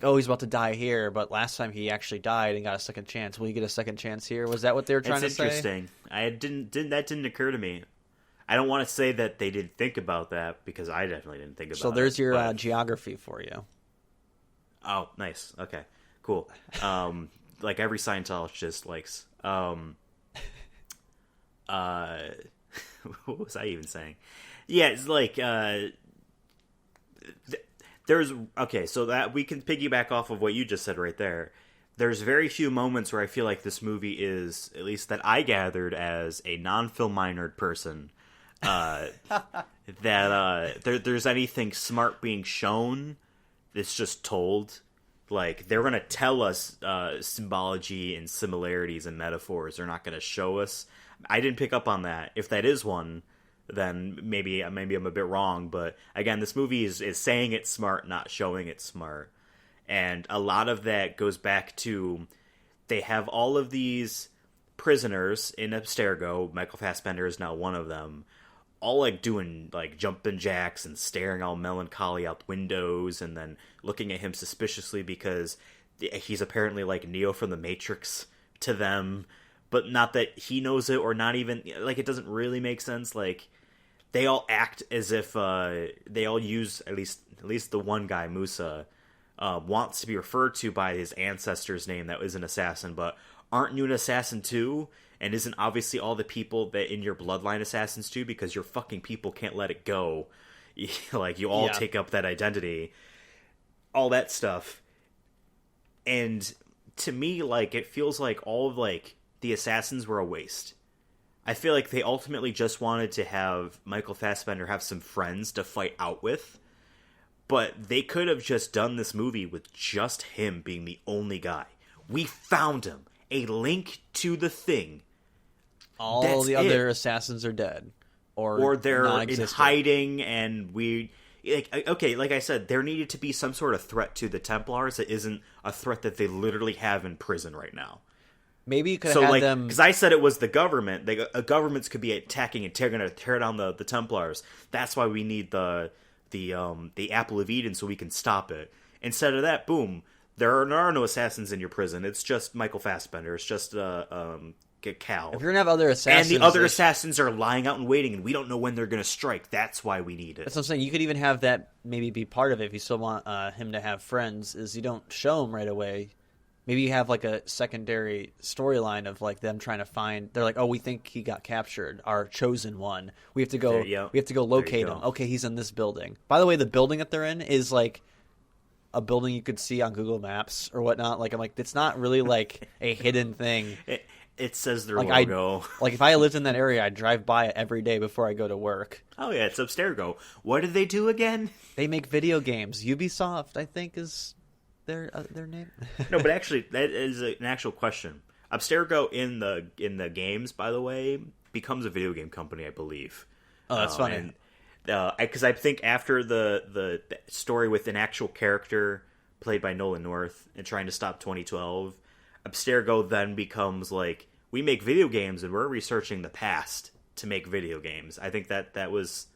oh, he's about to die here, but last time he actually died and got a second chance. Will you get a second chance here? Was that what they were trying to say? It's interesting. That didn't occur to me. I don't want to say that they didn't think about that because I definitely didn't think about it. So there's your geography for you. Oh, nice. Okay, cool. Like every Scientologist likes. What was I even saying? Yeah, it's like so that we can piggyback off of what you just said right there. There's very few moments where I feel like this movie is, at least that I gathered as a non-film minored person, that there's anything smart being shown. It's just told. Like, they're going to tell us symbology and similarities and metaphors. They're not going to show us. I didn't pick up on that. If that is one, then maybe I'm a bit wrong. But again, this movie is saying it's smart, not showing it's smart. And a lot of that goes back to they have all of these prisoners in Abstergo. Michael Fassbender is now one of them. All like doing like jumping jacks and staring all melancholy out windows and then looking at him suspiciously because he's apparently like Neo from the Matrix to them. But not that he knows it, or not even, like, it doesn't really make sense. Like, they all act as if they all use, at least the one guy, Musa, wants to be referred to by his ancestor's name that was an assassin, but aren't you an assassin too? And isn't obviously all the people that in your bloodline assassins too? Because your fucking people can't let it go. Like, you all take up that identity. All that stuff. And to me, like, it feels like all of, like, the assassins were a waste. I feel like they ultimately just wanted to have Michael Fassbender have some friends to fight out with, but they could have just done this movie with just him being the only guy. We found him. A link to the thing. All the other assassins are dead. Or they're in hiding, and we... like I said, there needed to be some sort of threat to the Templars that isn't a threat that they literally have in prison right now. Maybe you could have had them... Because I said it was the government. Governments could be attacking and going to tear down the Templars. That's why we need the Apple of Eden so we can stop it. Instead of that, boom, there are no assassins in your prison. It's just Michael Fassbender. It's just Cal. If you're going to have other assassins... And the other assassins are lying out and waiting, and we don't know when they're going to strike. That's why we need it. That's what I'm saying. You could even have that maybe be part of it if you still want him to have friends, is you don't show him right away. Maybe you have like a secondary storyline of like them trying to find. They're like, oh, we think he got captured, our chosen one. We have to go. We have to go locate him. Okay, he's in this building. By the way, the building that they're in is like a building you could see on Google Maps or whatnot. Like, I'm like, it's not really like a hidden thing. It says their like logo. Like if I lived in that area, I'd drive by it every day before I go to work. Oh yeah, it's Abstergo. What did they do again? They make video games. Ubisoft, I think, is their name. No, but actually, that is an actual question. Abstergo in the games, by the way, becomes a video game company, I believe. Oh, that's funny. Because I think after the story with an actual character played by Nolan North and trying to stop 2012, Abstergo then becomes like, we make video games and we're researching the past to make video games. I think that was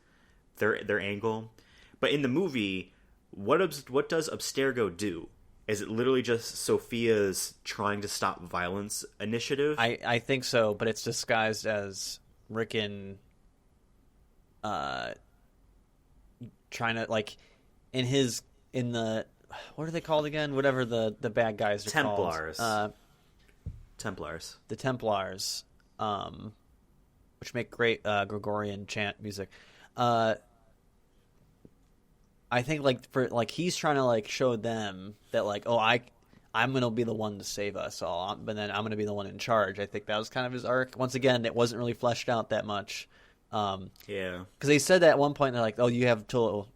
their angle. But in the movie, what does Abstergo do? Is it literally just Sophia's trying to stop violence initiative? I think so, but it's disguised as Rickon trying to, like, in the what are they called again? Whatever the bad guys are Templars. called. Templars. The Templars, which make great Gregorian chant music. I think like for like he's trying to like show them that like, oh, I'm gonna be the one to save us all, but then I'm gonna be the one in charge. I think that was kind of his arc. Once again, it wasn't really fleshed out that much. Yeah, because they said that at one point they're like, oh, you have till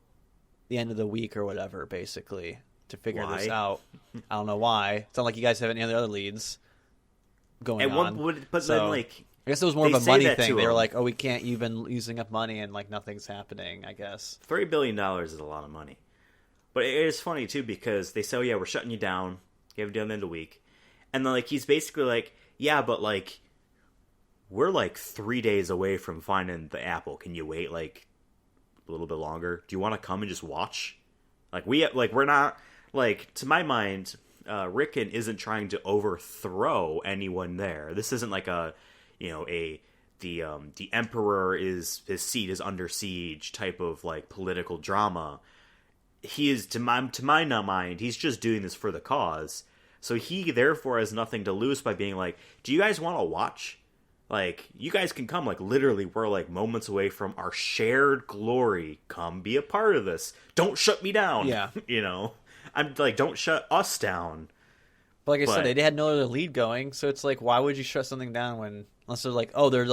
the end of the week or whatever, basically, to figure Why? this out. I don't know why. It's not like you guys have any other leads going on. But So, then like I guess it was more of they a say money that thing. to They were him. like, oh, you've been using up money and like nothing's happening, I guess. $3 billion is a lot of money. But it is funny too because they say, "Oh yeah, we're shutting you down. You have to do it in the end of the week," and then like he's basically like, "Yeah, but like we're like 3 days away from finding the apple. Can you wait like a little bit longer? Do you want to come and just watch?" We're not like, to my mind, Rickon isn't trying to overthrow anyone there. This isn't like the emperor his seat is under siege type of like political drama. He is, to my mind, he's just doing this for the cause. So he therefore has nothing to lose by being like, "Do you guys want to watch? Like, you guys can come. Like, literally, we're like moments away from our shared glory. Come be a part of this. Don't shut me down." Yeah. I'm like, don't shut us down. But like I said, they had no other lead going, so it's like, why would you shut something down unless they're like, oh, they're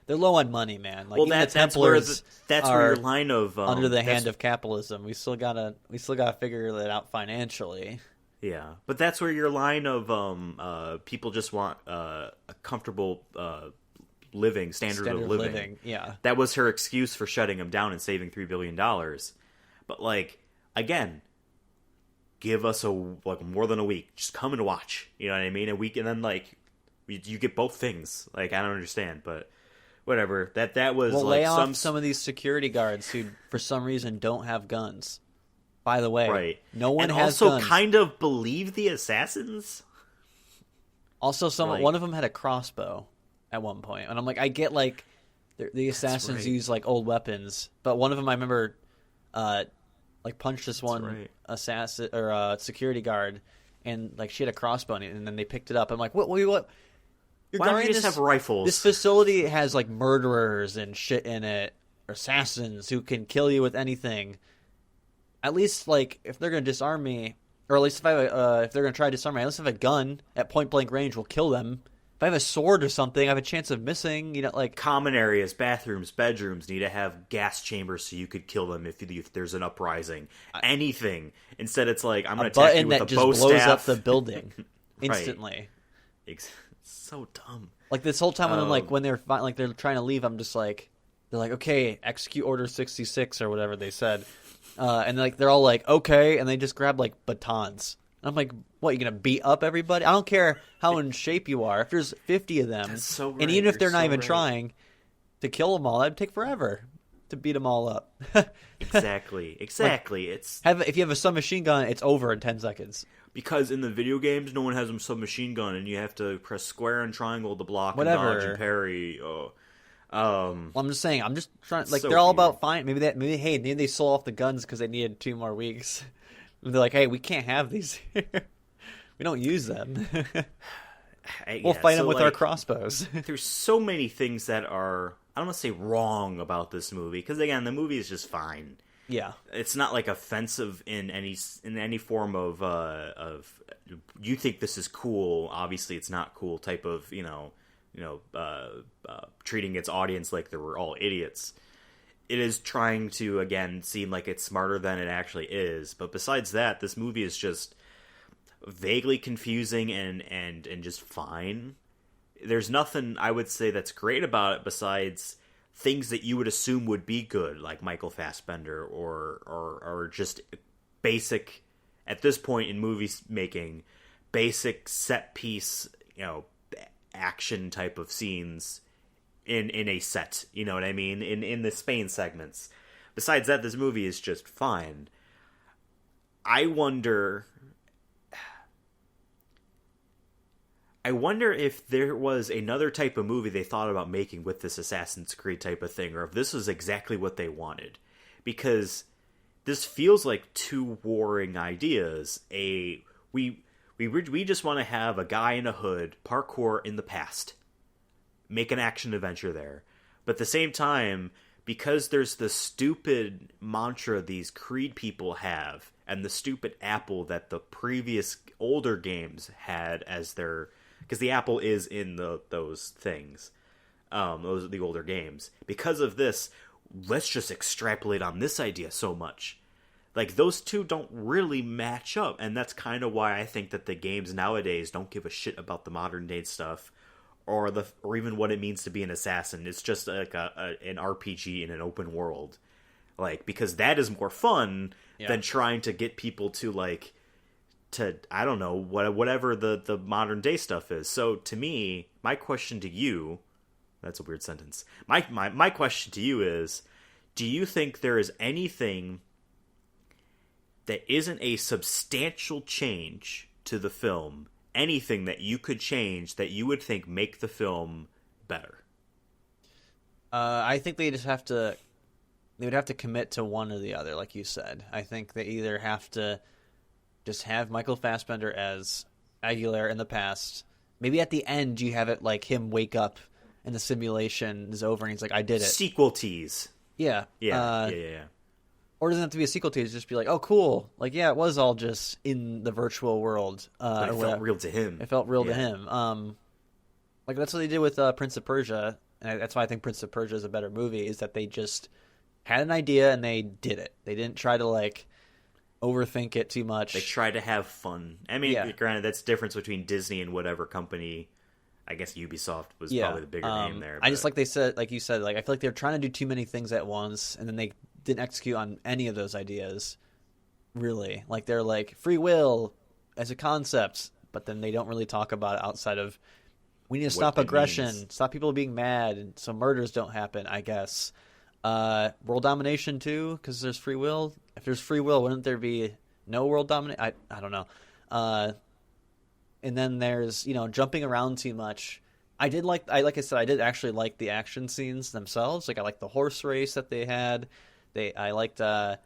low on money, man. Like, Well, even the that's where Templars your line of under the hand of capitalism. We still gotta figure that out financially. Yeah, but that's where your line of people just want a comfortable standard of living. Yeah, that was her excuse for shutting him down and saving $3 billion. But like, again, give us more than a week. Just come and watch. You know what I mean? A week, and then like you get both things. Like, I don't understand, but whatever. That was well, like lay off some of these security guards who, for some reason, don't have guns. By the way, right. No one and has also guns. kind of believe the assassins. Also, one of them had a crossbow at one point, and I'm like, I get like the assassins right. use like old weapons, but one of them I remember like punched this one assassin or security guard, and like she had a crossbow, and then they picked it up. I'm like, what? You're Why don't you just have rifles? This facility has like murderers and shit in it, or assassins who can kill you with anything. At least, like, if they're going to disarm me, or at least if they're going to try to disarm me, at least if I have a gun at point blank range will kill them. If I have a sword or something, I have a chance of missing. Like common areas, bathrooms, bedrooms need to have gas chambers so you could kill them if there's an uprising. Anything. Instead, it's like, I'm going to attack you with a bow staff. A button that just blows up the building instantly. It's so dumb. Like this whole time when they're trying to leave, I'm just like, they're like, okay, execute Order 66 or whatever they said. And like they're all like, okay, and they just grab like batons. And I'm like, what, you gonna beat up everybody? I don't care how in shape you are. If there's 50 of them, that's so right. And even if they're You're not so even right. trying to kill them all, that'd take forever to beat them all up. Exactly. Like, if you have a submachine gun, it's over in 10 seconds. Because in the video games, no one has a submachine gun, and you have to press square and triangle to block Whatever. and dodge and parry. Well, I'm just saying. I'm just trying. Like, So they're all weird. about fine. Maybe they sold off the guns because they needed 2 more weeks. And they're like, hey, we can't have these here. We don't use them. We'll fight them with our crossbows. There's so many things that are, I don't want to say wrong about this movie, because again, the movie is just fine. Yeah, it's not like offensive in any form of you think this is cool. Obviously, it's not cool type of treating its audience like they were all idiots. It is trying to again seem like it's smarter than it actually is. But besides that, this movie is just vaguely confusing and just fine. There's nothing I would say that's great about it besides things that you would assume would be good, like Michael Fassbender or just basic, at this point in movie making, basic set piece, action type of scenes in a set. You know what I mean? In the Spain segments. Besides that, this movie is just fine. I wonder if there was another type of movie they thought about making with this Assassin's Creed type of thing, or if this was exactly what they wanted. Because this feels like 2 warring ideas. We just want to have a guy in a hood parkour in the past. Make an action adventure there. But at the same time, because there's the stupid mantra these Creed people have, and the stupid apple that the previous older games had as their, because the apple is in those things, those are the older games. Because of this, let's just extrapolate on this idea so much. Like, those two don't really match up, and that's kind of why I think that the games nowadays don't give a shit about the modern day stuff, or even what it means to be an assassin. It's just like an RPG in an open world, like, because that is more fun than trying to get people to, like, to, I don't know, whatever the modern day stuff is. So to me, my question to you, that's a weird sentence. My question to you is, do you think there is anything that isn't a substantial change to the film, anything that you could change that you would think make the film better? I think they would have to commit to one or the other, like you said. I think they either have to just have Michael Fassbender as Aguilar in the past. Maybe at the end you have it like him wake up and the simulation is over and he's like, I did it. Sequel tease. Yeah. Yeah. Or it doesn't have to be a sequel to it. Just be like, oh, cool. Like, yeah, it was all just in the virtual world. But it felt real to him. It felt real to him. Like, that's what they did with Prince of Persia. And that's why I think Prince of Persia is a better movie, is that they just had an idea and they did it. They didn't try to, like, overthink it too much. They tried to have fun. I mean, granted, that's the difference between Disney and whatever company. I guess Ubisoft was probably the bigger name there. But... I just, like you said, like, I feel like they're trying to do too many things at once, and then they didn't execute on any of those ideas, really. Like, they're like, free will as a concept, but then they don't really talk about it outside of, we need to stop aggression, stop people being mad, and so murders don't happen, I guess. World domination, too, because there's free will. If there's free will, wouldn't there be no world domination? I don't know. And then there's, jumping around too much. Like I said, I did actually like the action scenes themselves. Like, I liked the horse race that they had. I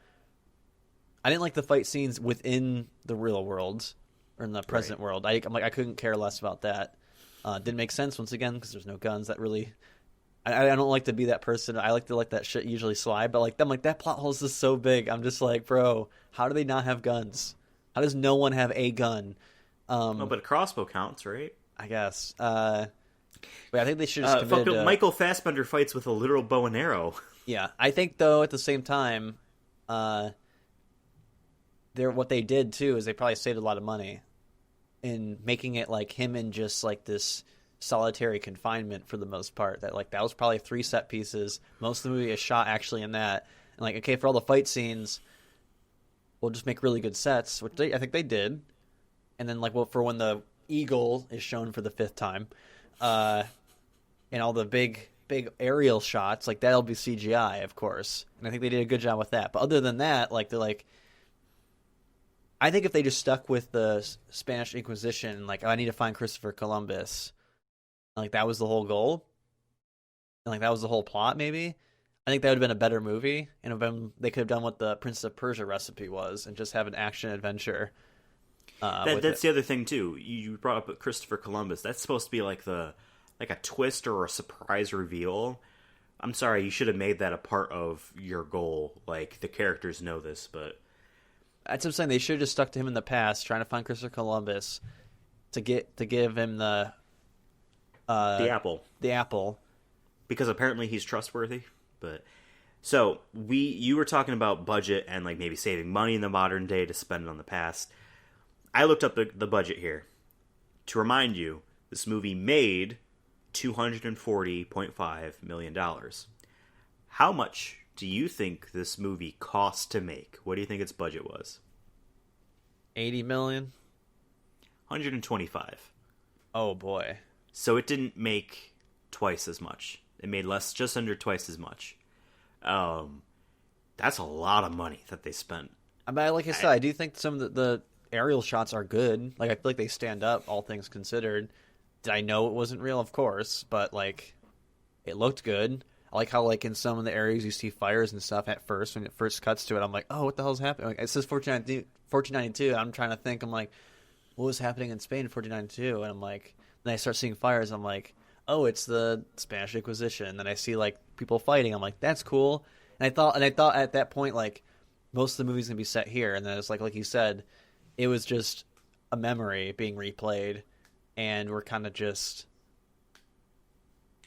didn't like the fight scenes within the real world or in the present world. I couldn't care less about that. Didn't make sense once again because there's no guns. That really, I don't like to be that person. I like to let that shit usually slide. But like that plot hole is just so big. I'm just like, bro, how do they not have guns? How does no one have a gun? But a crossbow counts, right? I guess. But I think they should just committed to... Michael Fassbender fights with a literal bow and arrow. Yeah, I think, though, at the same time, what they did, too, is they probably saved a lot of money in making it, like, him in just, like, this solitary confinement for the most part. That was probably 3 set pieces. Most of the movie is shot actually in that. And, like, okay, for all the fight scenes, we'll just make really good sets, which I think they did. And then, like, for when the eagle is shown for the 5th time, and all the big aerial shots, like, that'll be CGI, of course. And I think they did a good job with that. But other than that, like, they're like, I think if they just stuck with the Spanish Inquisition, like, I need to find Christopher Columbus, like, that was the whole goal, and, like, that was the whole plot, maybe, I think that would have been a better movie, and they could have done what the Prince of Persia recipe was, and just have an action adventure. That's the other thing, too. You brought up Christopher Columbus. That's supposed to be like a twist or a surprise reveal. I'm sorry, you should have made that a part of your goal. Like, the characters know this, but... That's what I'm saying. They should have just stuck to him in the past, trying to find Christopher Columbus to give him the apple. The apple. Because apparently he's trustworthy. But so you were talking about budget and, like, maybe saving money in the modern day to spend on the past. I looked up the budget here. To remind you, this movie made $240.5 million. How much do you think this movie cost to make? What do you think its budget was? 80 million? 125. Oh, boy. So it didn't make twice as much. It made just under twice as much. That's a lot of money that they spent. I mean, like I said, I do think some of the aerial shots are good. Like, I feel like they stand up, all things considered. Did I know it wasn't real? Of course. But, like, it looked good. I like how, like, in some of the areas you see fires and stuff at first. When it first cuts to it, I'm like, oh, what the hell's happening? Like, it says 1492. I'm trying to think. I'm like, what was happening in Spain in 1492? And I'm like, then I start seeing fires. I'm like, oh, it's the Spanish Inquisition. And then I see like people fighting. I'm like, that's cool. And I thought at that point like most of the movie's gonna be set here. And then it's like you said, it was just a memory being replayed, and we're kind of just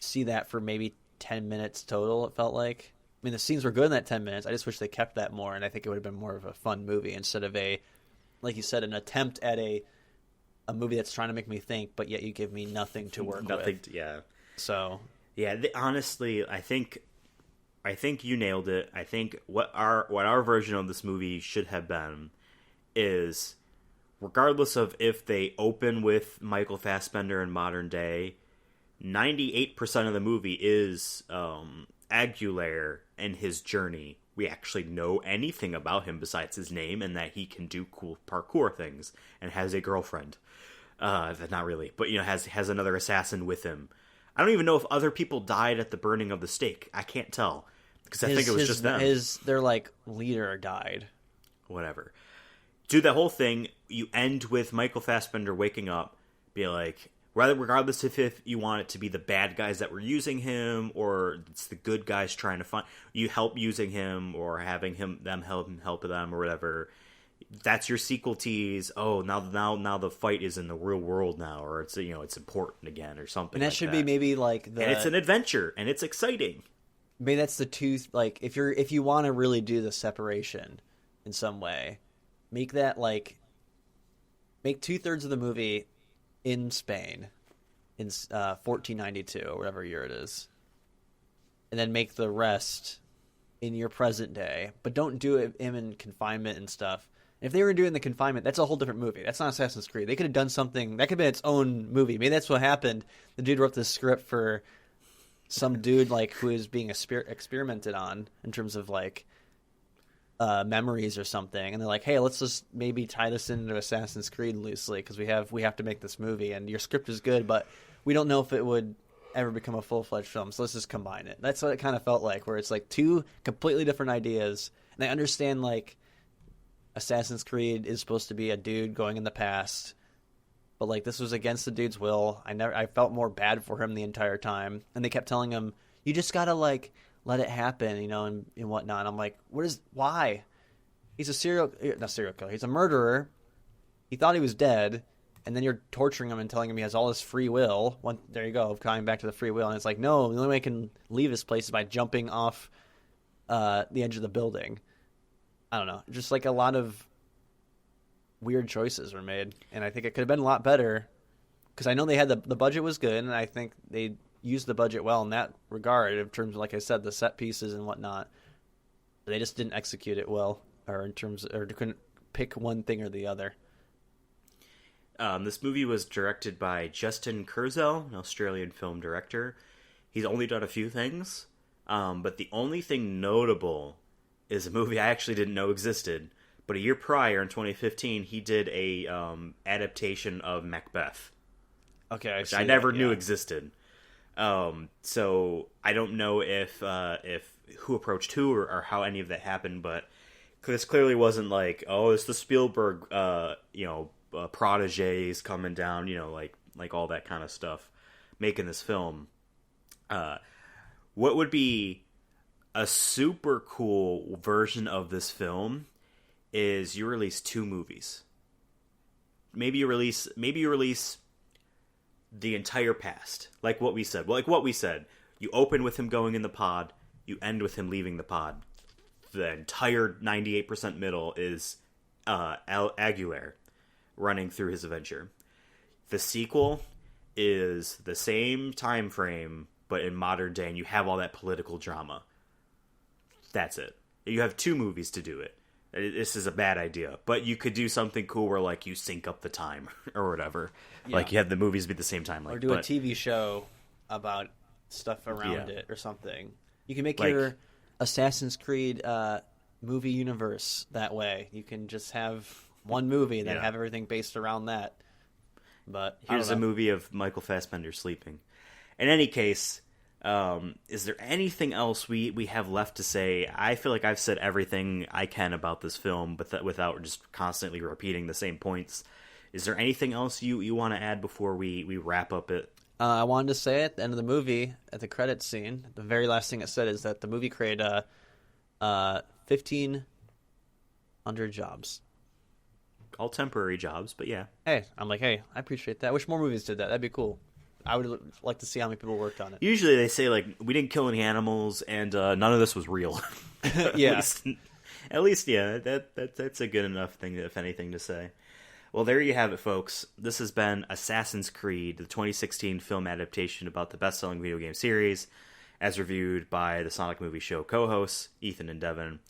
see that for maybe 10 minutes total. It felt like. I mean, the scenes were good in that 10 minutes. I just wish they kept that more, and I think it would have been more of a fun movie instead of a, like you said, an attempt at a movie that's trying to make me think, but yet you give me nothing to work with. Yeah. So yeah, honestly, I think you nailed it. I think what our version of this movie should have been is, regardless of if they open with Michael Fassbender in modern day, 98% of the movie is Aguilera and his journey. We actually know anything about him besides his name and that he can do cool parkour things and has a girlfriend. Not really, but has another assassin with him. I don't even know if other people died at the burning of the stake. I can't tell because I think it was just them. Their like leader died. Whatever. Do the whole thing. You end with Michael Fassbender waking up, be like, regardless if you want it to be the bad guys that were using him or it's the good guys trying to find you, help using him or having them help them or whatever. That's your sequel tease. Oh, now the fight is in the real world now, or it's it's important again or something. And that should be maybe like and it's an adventure and it's exciting. Maybe that's the two. Like if you want to really do the separation in some way, make that like make 2/3 of the movie in Spain in 1492 or whatever year it is, and then make the rest in your present day. But don't do him in confinement and stuff. If they were doing the confinement, that's a whole different movie. That's not Assassin's Creed. They could have done something that could have been its own movie. Maybe that's what happened. The dude wrote this script for some dude like who is being experimented on in terms of like memories or something, and they're like, hey, let's just maybe tie this into Assassin's Creed loosely because we have to make this movie, and your script is good, but we don't know if it would ever become a full-fledged film, so let's just combine it. That's what it kind of felt like, where it's like two completely different ideas. And I understand like Assassin's Creed is supposed to be a dude going in the past, but like this was against the dude's will. I felt more bad for him the entire time, and they kept telling him, you just gotta like let it happen, and whatnot. And I'm like, why? He's not serial killer. He's a murderer. He thought he was dead, and then you're torturing him and telling him he has all this free will. There you go, coming back to the free will. And it's like, no, the only way I can leave this place is by jumping off the edge of the building. I don't know. Just like a lot of weird choices were made, and I think it could have been a lot better because I know they had the budget was good, and I think they used the budget well in that regard in terms of, like I said, the set pieces and whatnot. They just didn't execute it well, or couldn't pick one thing or the other. This movie was directed by Justin Kurzel, an Australian film director. He's only done a few things, but the only thing notable is a movie I actually didn't know existed. But a year prior, in 2015, he did a adaptation of Macbeth. Okay, which I never knew existed. So I don't know if who approached who or how any of that happened, but this clearly wasn't like, oh, it's the Spielberg, proteges coming down, like all that kind of stuff, making this film. What would be a super cool version of this film is you release two movies. Maybe you release the entire past, like what we said. Well, like what we said, you open with him going in the pod, you end with him leaving the pod. The entire 98% middle is Aguilera running through his adventure. The sequel is the same time frame, but in modern day, and you have all that political drama. That's it. You have two movies to do it. This is a bad idea, but you could do something cool where, like, you sync up the time or whatever. Yeah. Like, you have the movies be the same time. Like, or do a TV show about stuff around it or something. You can make your Assassin's Creed movie universe that way. You can just have one movie and then have everything based around that. But here's a movie of Michael Fassbender sleeping. In any case, is there anything else we have left to say? I feel like I've said everything I can about this film, but without just constantly repeating the same points. Is there anything else you want to add before we wrap up it? I wanted to say at the end of the movie, at the credits scene, the very last thing it said is that the movie created 1,500 jobs. All temporary jobs, but yeah. Hey, I'm like, hey, I appreciate that. I wish more movies did that. That'd be cool. I would like to see how many people worked on it. Usually they say, like, we didn't kill any animals, and none of this was real. Yeah. At least, yeah, that's a good enough thing, if anything, to say. Well, there you have it, folks. This has been Assassin's Creed, the 2016 film adaptation about the best-selling video game series, as reviewed by the Sonic Movie Show co-hosts, Ethan and Devin.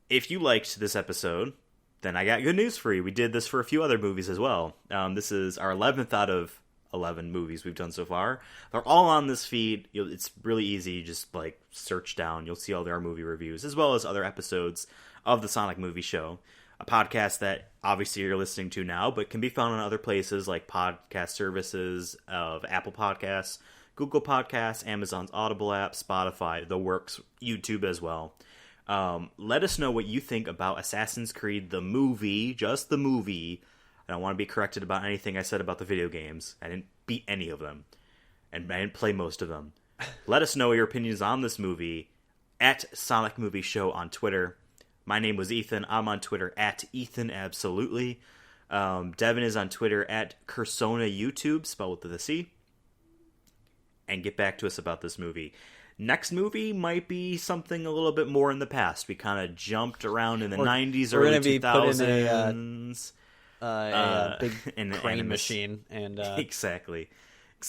If you liked this episode, then I got good news for you. We did this for a few other movies as well. This is our 11th out of 11 movies we've done so far. They're all on this feed. It's really easy. You just, like, search down. You'll see all our movie reviews, as well as other episodes of the Sonic Movie Show. A podcast that obviously you're listening to now, but can be found on other places like podcast services of Apple Podcasts, Google Podcasts, Amazon's Audible app, Spotify, the works, YouTube as well. Let us know what you think about Assassin's Creed, the movie, just the movie. I don't want to be corrected about anything I said about the video games. I didn't beat any of them, and I didn't play most of them. Let us know your opinions on this movie at Sonic Movie Show on Twitter. My name was Ethan. I'm on Twitter at EthanAbsolutely. Devin is on Twitter at CursonaYouTube, spelled with a C. And get back to us about this movie. Next movie might be something a little bit more in the past. We kind of jumped around in the 90s, early 2000s. A big crane machine. And Exactly.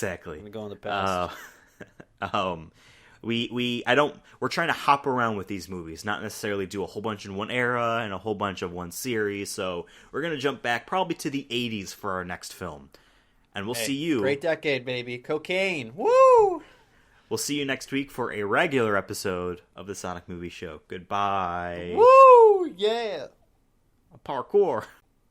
I'm gonna go in the past. We're trying to hop around with these movies, not necessarily do a whole bunch in one era and a whole bunch of one series. So we're going to jump back probably to the 80s for our next film. And we'll see you. Great decade, baby. Cocaine. Woo! We'll see you next week for a regular episode of the Sonic Movie Show. Goodbye. Woo! Yeah! Parkour.